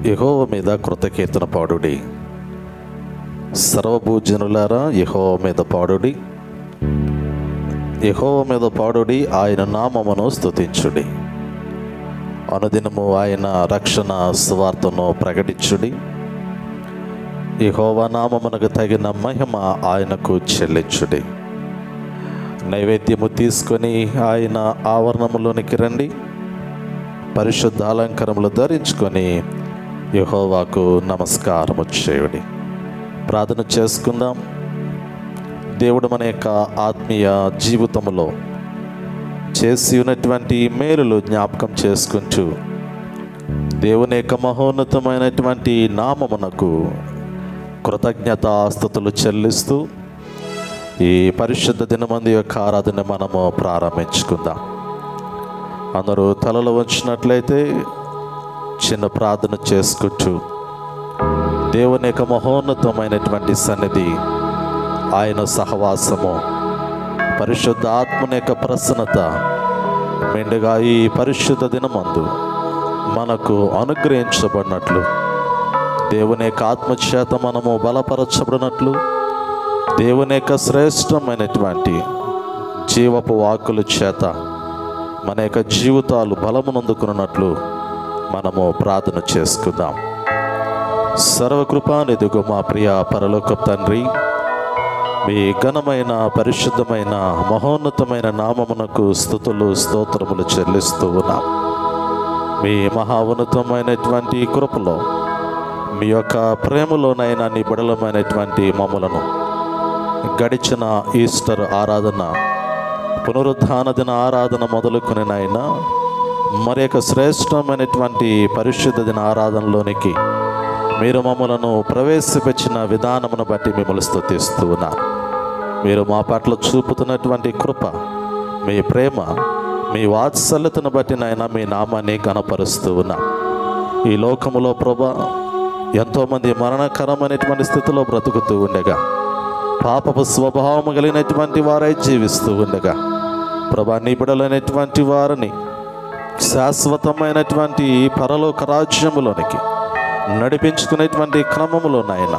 యెహోవా మీద కృతకీర్తన పాడుడి. సర్వభూజనులారా యెహోవా మీద పాడుడి. యెహోవా మీద పాడుడి, ఆయన నామమును స్తుతించుడి. అనుదినము ఆయన రక్షణ సువార్తను ప్రకటించుడి. యెహోవా నామమునకు తగిన మహిమ ఆయనకు చెల్లించుడి. నైవేద్యము తీసుకొని ఆయన ఆవరణములోనికి రండి. పరిశుద్ధ అలంకారములు ధరించుకొని యెహోవాకు నమస్కారము చేయుడి. ప్రార్థన చేసుకుందాం. దేవుడు మన యొక్క ఆత్మీయ జీవితంలో చేసి ఉన్నటువంటి మేలులు జ్ఞాపకం చేసుకుంటూ దేవుని యొక్క మహోన్నతమైనటువంటి నామమునకు కృతజ్ఞతాస్తుతులు చెల్లిస్తూ ఈ పరిశుద్ధ దినమందు యొక్క ఆరాధన మనము ప్రారంభించుకుందాం. అందరూ తలలు వంచినట్లయితే చిన్న ప్రార్థన చేసుకుంటూ దేవుని యొక్క మహోన్నతమైనటువంటి సన్నిధి, ఆయన సహవాసము, పరిశుద్ధ ఆత్మని యొక్క ప్రసన్నత మెండుగా ఈ పరిశుద్ధ దినమందు మనకు అనుగ్రహించబడినట్లు, దేవుని యొక్క ఆత్మచేత మనము బలపరచబడినట్లు, దేవుని యొక్క శ్రేష్టమైనటువంటి జీవపు వాక్కుల చేత మన యొక్క జీవితాలు బలమునందుకున్నట్లు మనము ప్రార్థన చేసుకుందాం. సర్వకృపానిధిగు మా ప్రియ పరలోకపు తండ్రి, మీ ఘనమైన పరిశుద్ధమైన మహోన్నతమైన నామమునకు స్తుతులు స్తోత్రములు చెల్లిస్తూ ఉన్నాం. మీ మహా ఉన్నతమైనటువంటి కృపలో, మీ యొక్క ప్రేమలోనైనా నీ బిడలమైనటువంటి మమ్ములను గడిచిన ఈస్టర్ ఆరాధన, పునరుద్ధాన దిన ఆరాధన మొదలుకొని నాయన మరి యొక్క శ్రేష్టమైనటువంటి పరిశుద్ధ దిన ఆరాధనలోనికి మీరు మమ్మలను ప్రవేశపెట్టిన విధానమును బట్టి మిమ్మల్ని స్తుతిస్తూ ఉన్నాను. మీరు మా పట్ల చూపుతున్నటువంటి కృప, మీ ప్రేమ, మీ వాత్సల్యతను బట్టి నాయన మీ నామాన్ని ఘనపరుస్తూ ఉన్నా. ఈ లోకములో ప్రభా ఎంతోమంది మరణకరమైనటువంటి స్థితిలో బ్రతుకుతూ ఉండగా, పాపపు స్వభావం కలిగినటువంటి వారై జీవిస్తూ ఉండగా, ప్రభా నీ బిడలైనటువంటి వారిని శాశ్వతమైనటువంటి పరలోక రాజ్యములోనికి నడిపించుకునేటువంటి క్రమములో నాయన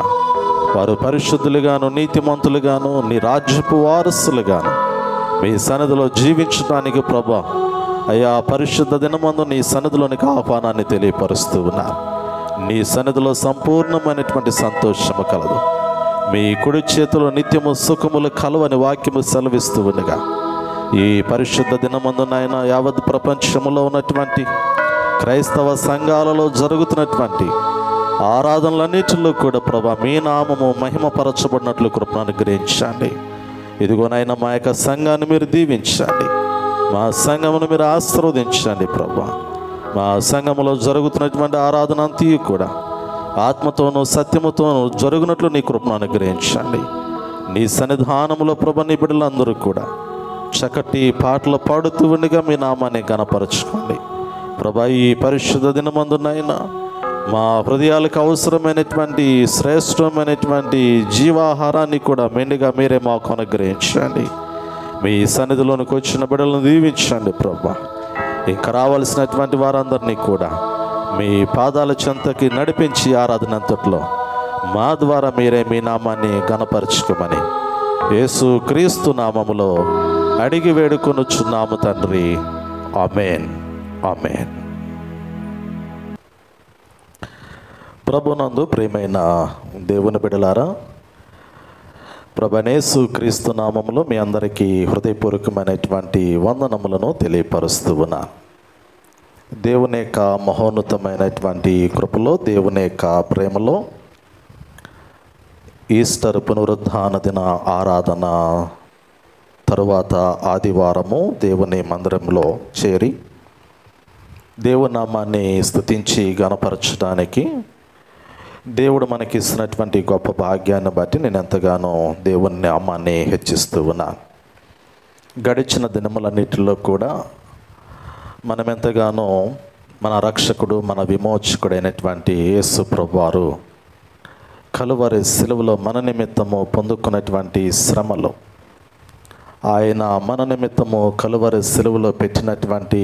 వారు పరిశుద్ధులుగాను నీతిమంతులుగాను నీ రాజ్యపు వారసులుగాను మీ సన్నిధిలో జీవించడానికి ప్రభా అయ్యా పరిశుద్ధ దినమందు నీ సన్నిధిలోనికి ఆహ్వానాన్ని తెలియపరుస్తూ ఉన్నారు. నీ సన్నిధిలో సంపూర్ణమైనటువంటి సంతోషము కలదు. మీ కుడి చేతిలో నిత్యము సుఖములు కలవని వాక్యము సెలవిస్తూ ఉండగా, ఈ పరిశుద్ధ దినమందు నాయన యావత్ ప్రపంచములో ఉన్నటువంటి క్రైస్తవ సంఘాలలో జరుగుతున్నటువంటి ఆరాధనలన్నిటిలో కూడా ప్రభా మీ నామము మహిమపరచబడినట్లు కృపను అనుగ్రహించండి. ఇదిగోనైనా మా యొక్క సంఘాన్ని మీరు దీవించండి, మా సంఘమును మీరు ఆశీర్వదించండి. ప్రభా మా సంఘములో జరుగుతున్నటువంటి ఆరాధన అంతయు కూడా ఆత్మతోనూ సత్యముతోనూ జరుగునట్లు నీ కృపను అనుగ్రహించండి. నీ సన్నిధానములో ప్రభా నీ బిడ్డలందరూ కూడా చక్కటి పాటలు పాడుతూ ఉండగా మీ నామాన్ని ఘనపరచుకోండి. ప్రభా ఈ పరిశుద్ధ దినమందునైనా మా హృదయాలకు అవసరమైనటువంటి శ్రేష్టమైనటువంటి జీవాహారాన్ని కూడా మెండుగా మీరే మాకు అనుగ్రహించండి. మీ సన్నిధిలోనికి వచ్చిన బిడ్డలను దీవించండి. ప్రభా ఇంకా రావాల్సినటువంటి వారందరినీ కూడా మీ పాదాల చెంతకి నడిపించి ఆరాధన అంతట్లో మా ద్వారా మీరే మీ నామాన్ని ఘనపరచుకోమని యేసు క్రీస్తు నామములో అడిగి వేడుకొనుచున్నాము తండ్రి. ఆమేన్, ఆమేన్. ప్రభునందు ప్రియమైన దేవుని బిడ్డలారా, ప్రభువైన క్రీస్తు నామములో మీ అందరికీ హృదయపూర్వకమైనటువంటి వందనములను తెలియపరుస్తూ ఉన్నా. దేవుని యొక్క మహోన్నతమైనటువంటి కృపలో, దేవుని యొక్క ప్రేమలో ఈస్టర్ పునరుద్ధాన దిన ఆరాధన తరువాత ఆదివారము దేవుని మందిరంలో చేరి దేవుని నామాన్ని స్తుతించి గణపరచడానికి దేవుడు మనకి ఇస్తున్నటువంటి గొప్ప భాగ్యాన్ని బట్టి నేను ఎంతగానో దేవుని నామాన్ని హెచ్చిస్తూ ఉన్నాను. గడిచిన దినములన్నిటిలో కూడా మనం ఎంతగానో మన రక్షకుడు, మన విమోచకుడైనటువంటి యేసు ప్రభువారు కలువరి సిలువలో మన నిమిత్తము పొందుకున్నటువంటి శ్రమలు, ఆయన మన నిమిత్తము కలువరి సిలువలో పెట్టినటువంటి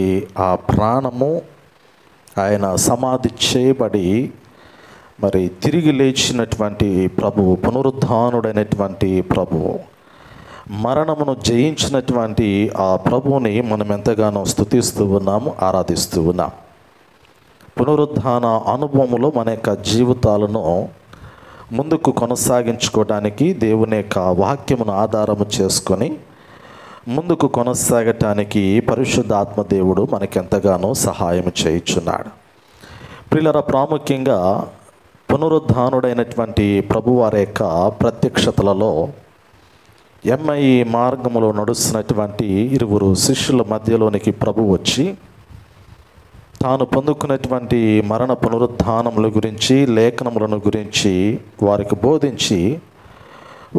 ఆ ప్రాణము, ఆయన సమాధి చేయబడి మరి తిరిగి లేచినటువంటి ప్రభువు, పునరుద్ధానుడైనటువంటి ప్రభువు, మరణమును జయించినటువంటి ఆ ప్రభువుని మనం ఎంతగానో స్తుతిస్తూ ఉన్నాము, ఆరాధిస్తూ ఉన్నాం. పునరుద్ధాన అనుభవములో మన యొక్క జీవితాలను ముందుకు కొనసాగించుకోవడానికి దేవుని యొక్క వాక్యమును ఆధారము చేసుకొని ముందుకు కొనసాగటానికి పరిశుద్ధాత్మ దేవుడు మనకెంతగానో సహాయం చేయుచున్నాడు. ప్రియులారా, ప్రాముఖ్యంగా పునరుద్ధానుడైనటువంటి ప్రభువారి యొక్క ప్రత్యక్షతలలో ఎమ్మయి మార్గములో నడుస్తున్నటువంటి ఇరువురు శిష్యుల మధ్యలోనికి ప్రభు వచ్చి తాను పొందుకున్నటువంటి మరణ పునరుద్ధానముల గురించి, లేఖనములను గురించి వారికి బోధించి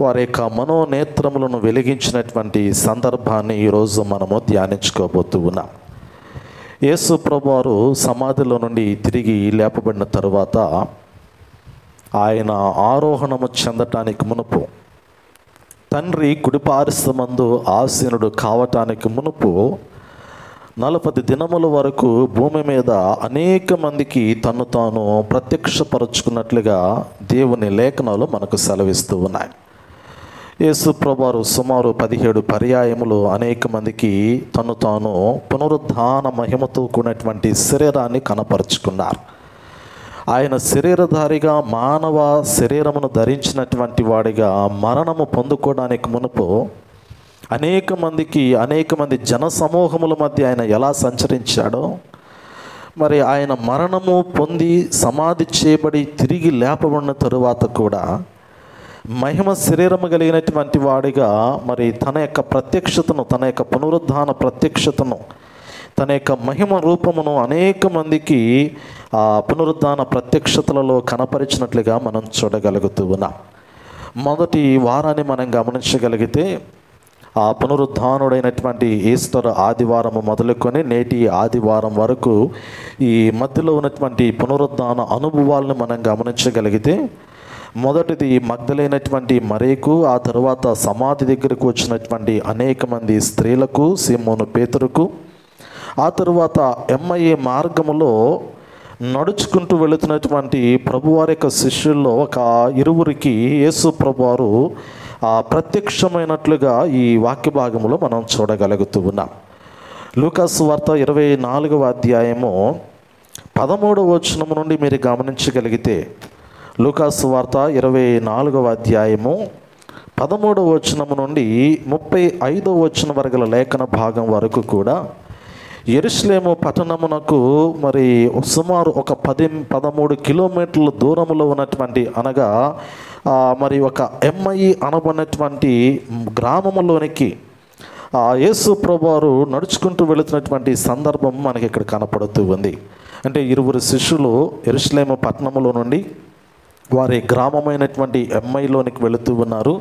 వారి యొక్క మనోనేత్రములను వెలిగించినటువంటి సందర్భాన్ని ఈరోజు మనము ధ్యానించుకోబోతూ ఉన్నాం. యేసు ప్రభువారు సమాధిలో నుండి తిరిగి లేపబడిన తరువాత ఆయన ఆరోహణము చెందటానికి మునుపు, తండ్రి కుడిపార్శ్వమందు ఆసీనుడు కావటానికి మునుపు 40 దినముల వరకు భూమి మీద అనేక మందికి తను తాను ప్రత్యక్షపరుచుకున్నట్లుగా దేవుని లేఖనాలు మనకు సెలవిస్తూ ఉన్నాయి. యేసు ప్రభువారు సుమారు 17 పర్యాయములు అనేక మందికి తను తాను పునరుద్ధాన మహిమతో కూడినటువంటి శరీరాన్ని కనపరుచుకున్నారు. ఆయన శరీరధారిగా మానవ శరీరమును ధరించినటువంటి వాడిగా మరణము పొందుకోవడానికి మునుపు అనేక మంది జన సమూహముల మధ్య ఆయన ఎలా సంచరించాడో, మరి ఆయన మరణము పొంది సమాధి చేయబడి తిరిగి లేపబడిన తరువాత కూడా మహిమ శరీరము కలిగినటువంటి వాడిగా మరి తన యొక్క ప్రత్యక్షతను, తన యొక్క పునరుద్ధాన ప్రత్యక్షతను, తన యొక్క మహిమ రూపమును అనేక మందికి ఆ పునరుద్ధాన ప్రత్యక్షతలలో కనపరిచినట్లుగా మనం చూడగలుగుతూ ఉన్నాం. మొదటి వారాన్ని మనం గమనించగలిగితే ఆ పునరుద్ధానుడైనటువంటి ఈస్టర్ ఆదివారం మొదలుకొని నేటి ఆదివారం వరకు ఈ మధ్యలో ఉన్నటువంటి పునరుద్ధాన అనుభవాలను మనం గమనించగలిగితే, మొదటిది మగ్దలైనటువంటి మరియకు, ఆ తరువాత సమాధి దగ్గరకు వచ్చినటువంటి అనేక మంది స్త్రీలకు, సీమోను పేతురుకు, ఆ తరువాత ఎమ్మయి మార్గములో నడుచుకుంటూ వెళుతున్నటువంటి ప్రభువారి యొక్క శిష్యుల్లో ఒక ఇరువురికి యేసు ప్రభువారు ప్రత్యక్షమైనట్లుగా ఈ వాక్య భాగంలో మనం చూడగలుగుతూ ఉన్నాం. లూకాసు వార్త 24వ అధ్యాయము 13వ వచనం నుండి మీరు గమనించగలిగితే, లూకాసు వార్త 24వ అధ్యాయము 13వ వచనం నుండి 35వ వచనం వరకు లేఖన భాగం వరకు కూడా యెరూషలేము పట్టణమునకు మరి సుమారు ఒక 13 కిలోమీటర్ల దూరంలో ఉన్నటువంటి, అనగా మరి ఒక ఎమ్మయి అనబడినటువంటి గ్రామంలోనికి యేసు ప్రభువారు నడుచుకుంటూ వెళుతున్నటువంటి సందర్భం మనకి ఇక్కడ కనపడుతూ ఉంది. అంటే ఇరువురు శిష్యులు యెరూషలేము పట్టణంలో నుండి వారి గ్రామమైనటువంటి ఎమ్మయిలోనికి వెళుతూ ఉన్నారు.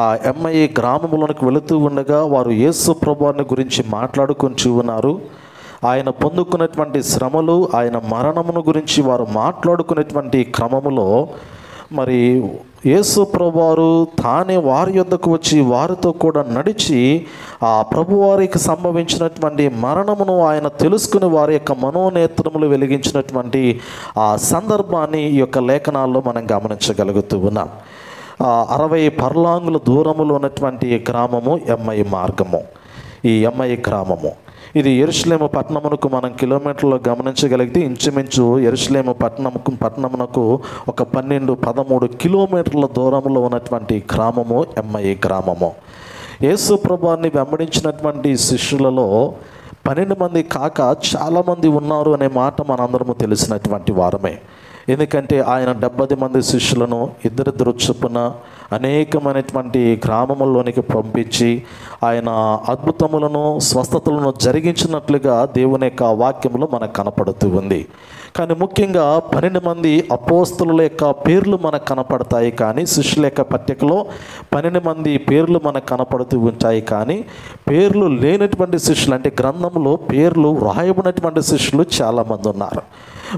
ఆ ఎమ్మయి గ్రామంలోనికి వెళుతూ ఉండగా వారు యేసు ప్రభువారిని గురించి మాట్లాడుకుంటూ ఉన్నారు. ఆయన పొందుకున్నటువంటి శ్రమలు, ఆయన మరణమును గురించి వారు మాట్లాడుకునేటువంటి క్రమములో మరి యేసు ప్రభువారు తానే వారి యొద్దకు వచ్చి వారితో కూడా నడిచి ఆ ప్రభువారికి సంభవించినటువంటి మరణమును ఆయన తెలుసుకుని వారి యొక్క మనోనేత్రములు వెలిగించినటువంటి ఆ సందర్భాన్ని ఈ యొక్క లేఖనాల్లో మనం గమనించగలుగుతూ ఉన్నాం. 60 పర్లాంగుల దూరములో ఉన్నటువంటి గ్రామము ఎమ్మయి మార్గము. ఈ ఎమ్మయి గ్రామము ఇది యెరూషలేము పట్టణమునకు మనం కిలోమీటర్లో గమనించగలిగితే ఇంచుమించు యెరూషలేము పట్టణమునకు ఒక 12-13 కిలోమీటర్ల దూరంలో ఉన్నటువంటి గ్రామము ఎమ్మయి గ్రామము. యేసు ప్రభువారిని వెంబడించినటువంటి శిష్యులలో 12 మంది కాక చాలామంది ఉన్నారు అనే మాట మనందరము తెలిసినటువంటి వారమే. ఎందుకంటే ఆయన 70 మంది శిష్యులను ఇద్దరిద్దరు చొప్పున అనేకమైనటువంటి గ్రామముల్లోనికి పంపించి ఆయన అద్భుతములను, స్వస్థతలను జరిగించినట్లుగా దేవుని యొక్క వాక్యంలో మనకు కనపడుతూ ఉంది. కానీ ముఖ్యంగా 12 మంది అపోస్తలుల యొక్క పేర్లు మనకు కనపడతాయి, కానీ శిష్యుల యొక్క పట్టికలో 12 మంది పేర్లు మనకు కనపడుతూ ఉంటాయి. కానీ పేర్లు లేనటువంటి శిష్యులు, అంటే గ్రంథంలో పేర్లు వ్రాయబడినటువంటి శిష్యులు చాలామంది ఉన్నారు.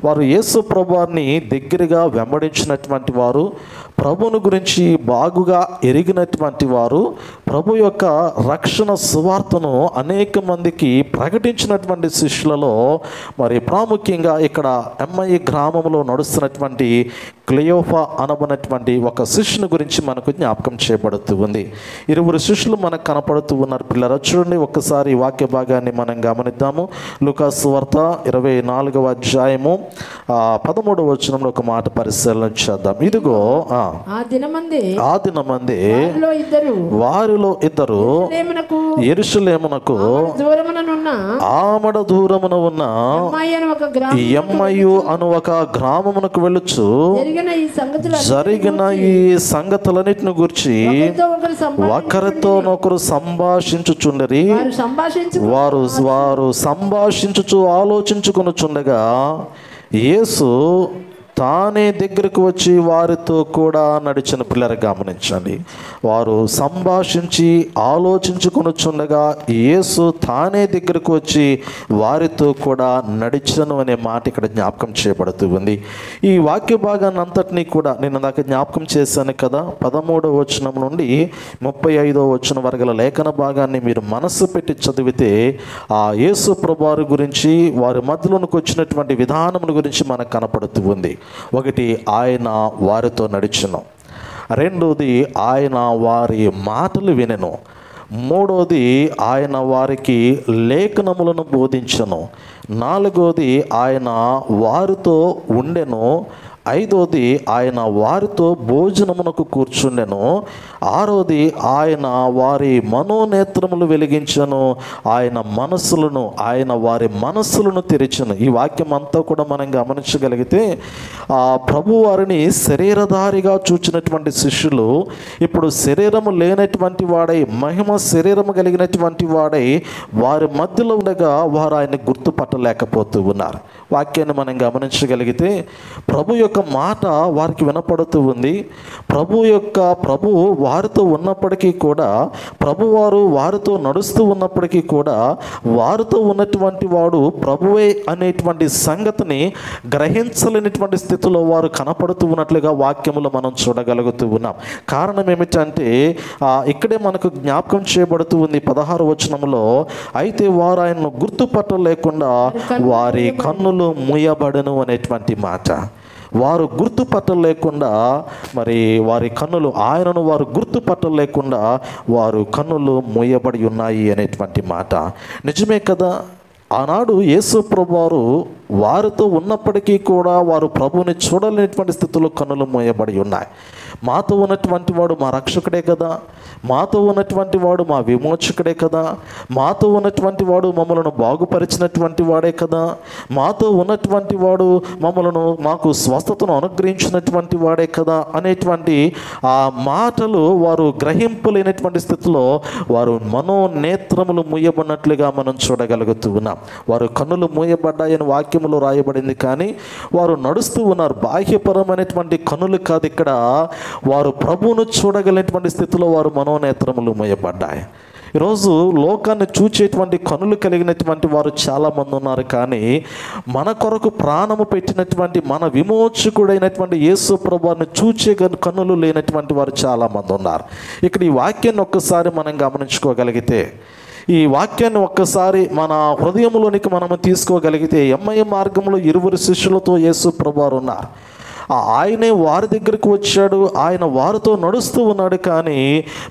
వారు యేసు ప్రభువారిని దగ్గరగా వెంబడించినటువంటి వారు, ప్రభువుని గురించి బాగుగా ఎరిగినటువంటి వారు ప్రభు యొక్క రక్షణ సువార్తను అనేక మందికి ప్రకటించినటువంటి శిష్యులలో మరి ప్రాముఖ్యంగా ఇక్కడ ఎమ్మయి గ్రామంలో నడుస్తున్నటువంటి క్లియోఫా అనబడినటువంటి ఒక శిష్యుని గురించి మనకు జ్ఞాపకం చేయబడుతూ ఉంది. 20 శిష్యులు మనకు కనపడుతూ ఉన్నారు. పిల్లలు చూడండి, ఒక్కసారి వాక్య భాగాన్ని మనం గమనిద్దాము. లూకాసు సువార్త 24వ అధ్యాయము 13వ వచనంలో ఒక మాట పరిశీలన చేద్దాం. ఇదిగో ఆ దినమందే వారిలో ఇద్దరు యెరూషలేమునకు ఆమడ దూరమున ఉన్న ఎమ్మయి అను ఒక గ్రామమునకు వెళ్ళుచు జరిగిన ఈ సంగతులన్నిటిని గురించి ఒకరితోనొకరు సంభాషించుచుండరి. వారు సంభాషించుచు ఆలోచించుకొనుచుండగా యేసు తానే దగ్గరకు వచ్చి వారితో కూడా నడిచిన. పిల్లలు గమనించండి, వారు సంభాషించి ఆలోచించుకొనుచుండగా యేసు తానే దగ్గరకు వచ్చి వారితో కూడా నడిచను అనే మాట ఇక్కడ జ్ఞాపకం చేయబడుతూ ఉంది. ఈ వాక్య భాగాన్ని అంతటినీ కూడా నేను నాకు జ్ఞాపకం చేశాను కదా. 13వ వచనం నుండి 35వ వచనం వరకు లేఖన భాగాన్ని మీరు మనస్సు పెట్టి చదివితే ఆ యేసు ప్రభువారి గురించి, వారి మధ్యలోనికి వచ్చినటువంటి విధానం గురించి మనకు కనపడుతూ ఉంది. ఒకటి, ఆయన వారితో నడిచెను. రెండోది, ఆయన వారి మాటలు వినెను. మూడోది, ఆయన వారికి లేఖనములను బోధించెను. నాలుగోది, ఆయన వారితో ఉండెను. ఐదోది, ఆయన వారితో భోజనమునకు కూర్చుండెను. ఆరోది, ఆయన వారి మనోనేత్రములు వెలిగించెను. ఆయన వారి మనస్సులను తెరిచెను. ఈ వాక్యం అంతా కూడా మనం గమనించగలిగితే ఆ ప్రభు వారిని శరీరధారిగా చూచినటువంటి శిష్యులు ఇప్పుడు శరీరము లేనటువంటి వాడై, మహిమ శరీరము కలిగినటువంటి వాడై వారి మధ్యలో ఉండగా వారు ఆయన్ని గుర్తుపట్టలేకపోతూ ఉన్నారు. వాక్యాన్ని మనం గమనించగలిగితే ప్రభు యొక్క మాట వారికి వినపడుతూ ఉంది. ప్రభు వారితో ఉన్నప్పటికీ కూడా, ప్రభువారు వారితో నడుస్తూ ఉన్నప్పటికీ కూడా వారితో ఉన్నటువంటి వాడు ప్రభువే అనేటువంటి సంగతిని గ్రహించలేనటువంటి స్థితిలో వారు కనపడుతూ ఉన్నట్లుగా వాక్యములో మనం చూడగలుగుతూ ఉన్నాం. కారణం ఏమిటంటే ఇక్కడే మనకు జ్ఞాపకం చేయబడుతూ ఉంది 16వ వచనంలో, అయితే వారు ఆయనను గుర్తుపట్టలేకుండా వారి కన్నులు మూయబడను అనేటువంటి మాట. వారు గుర్తుపట్టలేకుండా, మరి వారి కన్నులు, ఆయనను వారు గుర్తుపట్టలేకుండా వారు కన్నులు మూయబడి ఉన్నాయి అనేటువంటి మాట. నిజమే కదా. ఆనాడు యేసు ప్రభువారు వారితో ఉన్నప్పటికీ కూడా వారు ప్రభువుని చూడలేనటువంటి స్థితిలో కన్నులు మూయబడి ఉన్నాయి. మాతో ఉన్నటువంటి వాడు మా రక్షకుడే కదా, మాతో ఉన్నటువంటి వాడు మా విమోచకుడే కదా, మాతో ఉన్నటువంటి వాడు మమ్మలను బాగుపరిచినటువంటి వాడే కదా, మాతో ఉన్నటువంటి వాడు మాకు స్వస్థతను అనుగ్రహించినటువంటి వాడే కదా అనేటువంటి ఆ మాటలు వారు గ్రహింపలేనటువంటి స్థితిలో వారు మనోనేత్రములు మూయబడినట్లుగా మనం చూడగలుగుతూ ఉన్నాం. వారు కన్నులు మూయబడ్డాయని వాక్యములో రాయబడింది, కానీ వారు నడుస్తూ ఉన్నారు. బాహ్యపరమైనటువంటి కన్నులు కాదు, ఇక్కడ వారు ప్రభువును చూడగలిగినటువంటి స్థితిలో వారు మనోనేత్రములు మూయబడ్డాయి. ఈరోజు లోకాన్ని చూచేటువంటి కన్నులు కలిగినటువంటి వారు చాలామంది ఉన్నారు, కానీ మన కొరకు ప్రాణము పెట్టినటువంటి మన విమోచకుడైనటువంటి యేసు ప్రభువుని చూచే కన్నులు లేనటువంటి వారు చాలామంది ఉన్నారు. ఇక్కడ ఈ వాక్యాన్ని ఒక్కసారి మనం గమనించుకోగలిగితే, ఈ వాక్యాన్ని ఒక్కసారి మన హృదయంలోనికి మనము తీసుకోగలిగితే, ఎమ్మయి మార్గంలో 20 శిష్యులతో యేసు ప్రభువారు ఉన్నారు. ఆయనే వారి దగ్గరికి వచ్చాడు, ఆయన వారితో నడుస్తూ ఉన్నాడు, కానీ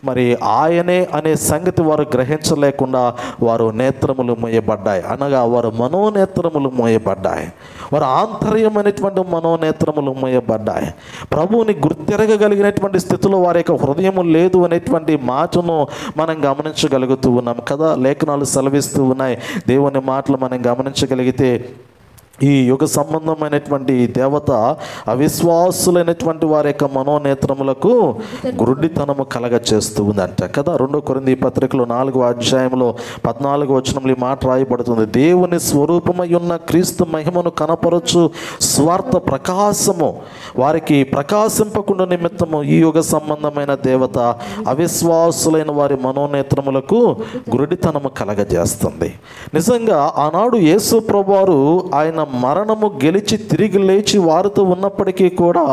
మరి ఆయనే అనే సంగతి వారు గ్రహించలేకుండా వారు నేత్రములు మూయబడ్డాయి. అనగా వారు మనోనేత్రములు మూయబడ్డాయి. వారు ఆంతర్యమైనటువంటి మనోనేత్రములు మూయబడ్డాయి. ప్రభువుని గుర్తెరగగలిగినటువంటి స్థితిలో వారి యొక్క హృదయము లేదు అనేటువంటి మాటను మనం గమనించగలుగుతూ ఉన్నాం కదా. లేఖనాలు సెలవిస్తూ ఉన్నాయి. దేవుని మాటలు మనం గమనించగలిగితే ఈ యుగ సంబంధమైనటువంటి దేవత అవిశ్వాసులైనటువంటి వారి యొక్క మనోనేత్రములకు గురుడితనము కలగ చేస్తూ ఉందంట కదా. 2 కొరింథీ పత్రికలో 4వ అధ్యాయంలో 14వ వచనంలో ఈ మాట రాయబడుతుంది. దేవుని స్వరూపమై ఉన్న క్రీస్తు మహిమను కనపరచు స్వార్థ ప్రకాశము వారికి ప్రకాశింపకుండా నిమిత్తము ఈ యుగ సంబంధమైన దేవత అవిశ్వాసులైన వారి మనోనేత్రములకు గురుడితనము కలగజేస్తుంది. నిజంగా ఆనాడు యేసు ప్రభువారు ఆయన మరణము గెలిచి తిరిగి లేచి వారితో ఉన్నప్పటికీ కూడా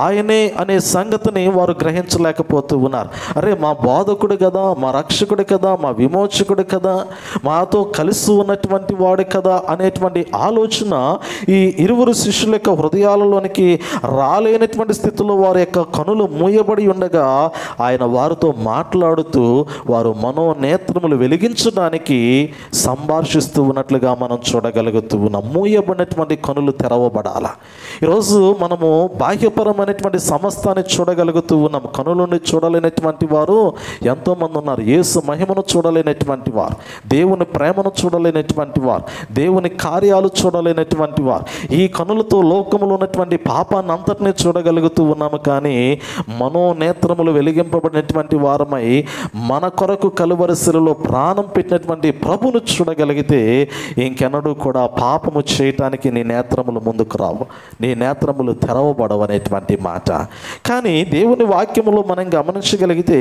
ఆయనే అనే సంగతిని వారు గ్రహించలేకపోతూ ఉన్నారు. అరే, మా బోధకుడు కదా, మా రక్షకుడు కదా, మా విమోచకుడు కదా, మాతో కలిసి ఉన్నటువంటి వాడు కదా అనేటువంటి ఆలోచన ఈ ఇరువురు శిష్యుల యొక్క హృదయాలలోనికి రాలేనటువంటి స్థితిలో వారి యొక్క కనులు మూయబడి ఉండగా ఆయన వారితో మాట్లాడుతూ వారు మనోనేత్రములు వెలిగించడానికి సంభాషిస్తూ ఉన్నట్లుగా మనం చూడగలుగుతూ ఉన్నాం. మూయబడినటువంటి కనులు తెరవబడాల. ఈరోజు మనము బాహ్యపరమైనటువంటి సమస్తాన్ని చూడగలుగుతూ ఉన్నాం. కనులని చూడలేనటువంటి వారు ఎంతోమంది ఉన్నారు. యేసు మహిమను చూడలేనటువంటి వారు, దేవుని ప్రేమను చూడలేనటువంటి వారు, దేవుని కార్యాలు చూడలేనటువంటి వారు. ఈ కనులతో లోకములో ఉన్నటువంటి పాపాన్ని అంతటినీ చూడగలుగుతూ ఉన్నాము. కానీ మనోనేత్రములు వెలిగింపబడినటువంటి వారమై మన కొరకు కలువరి శిలువలో ప్రాణం పెట్టినటువంటి ప్రభును చూడగలిగితే ఇంకెన్నడూ కూడా పాపము చేయటానికి నీ నేత్రములు ముందుకు రావు, నీ నేత్రములు తెరవబడవు అనేటువంటి మాట. కానీ దేవుని వాక్యములో మనం గమనించగలిగితే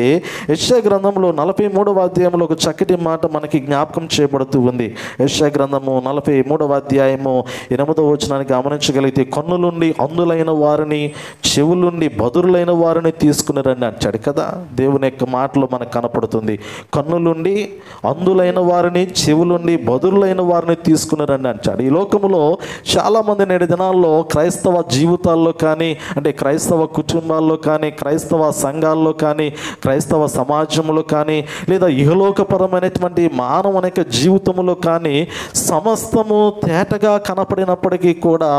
యెషయా గ్రంథంలో 43వ అధ్యాయంలో ఒక చక్కటి మాట మనకి జ్ఞాపకం చేయబడుతూ ఉంది. యెషయా గ్రంథము 43వ అధ్యాయము 8వ వచనాన్ని గమనించగలిగితే, కన్నులుండి అందులైన వారిని, చెవులుండి బదురులైన వారిని తీసుకుని రండి అంటాడు కదా. దేవుని యొక్క మాటలో మనకు కనపడుతుంది. కన్నులుండి అందులైన వారిని, చెవులుండి బదురులైన వారిని తీసుకుని రండి అంటాడు. ఈ లోకములో చాలామంది నేటి దినాల్లో క్రైస్తవ జీవితాల్లో కానీ, అంటే క్రైస్తవ కుటుంబాల్లో కానీ, క్రైస్తవ సంఘాల్లో కానీ, క్రైస్తవ సమాజంలో కానీ, లేదా ఇహలోకపరమైనటువంటి మానవుని యొక్క జీవితంలో కానీ సమస్తము తేటగా కనపడినప్పటికీ కూడా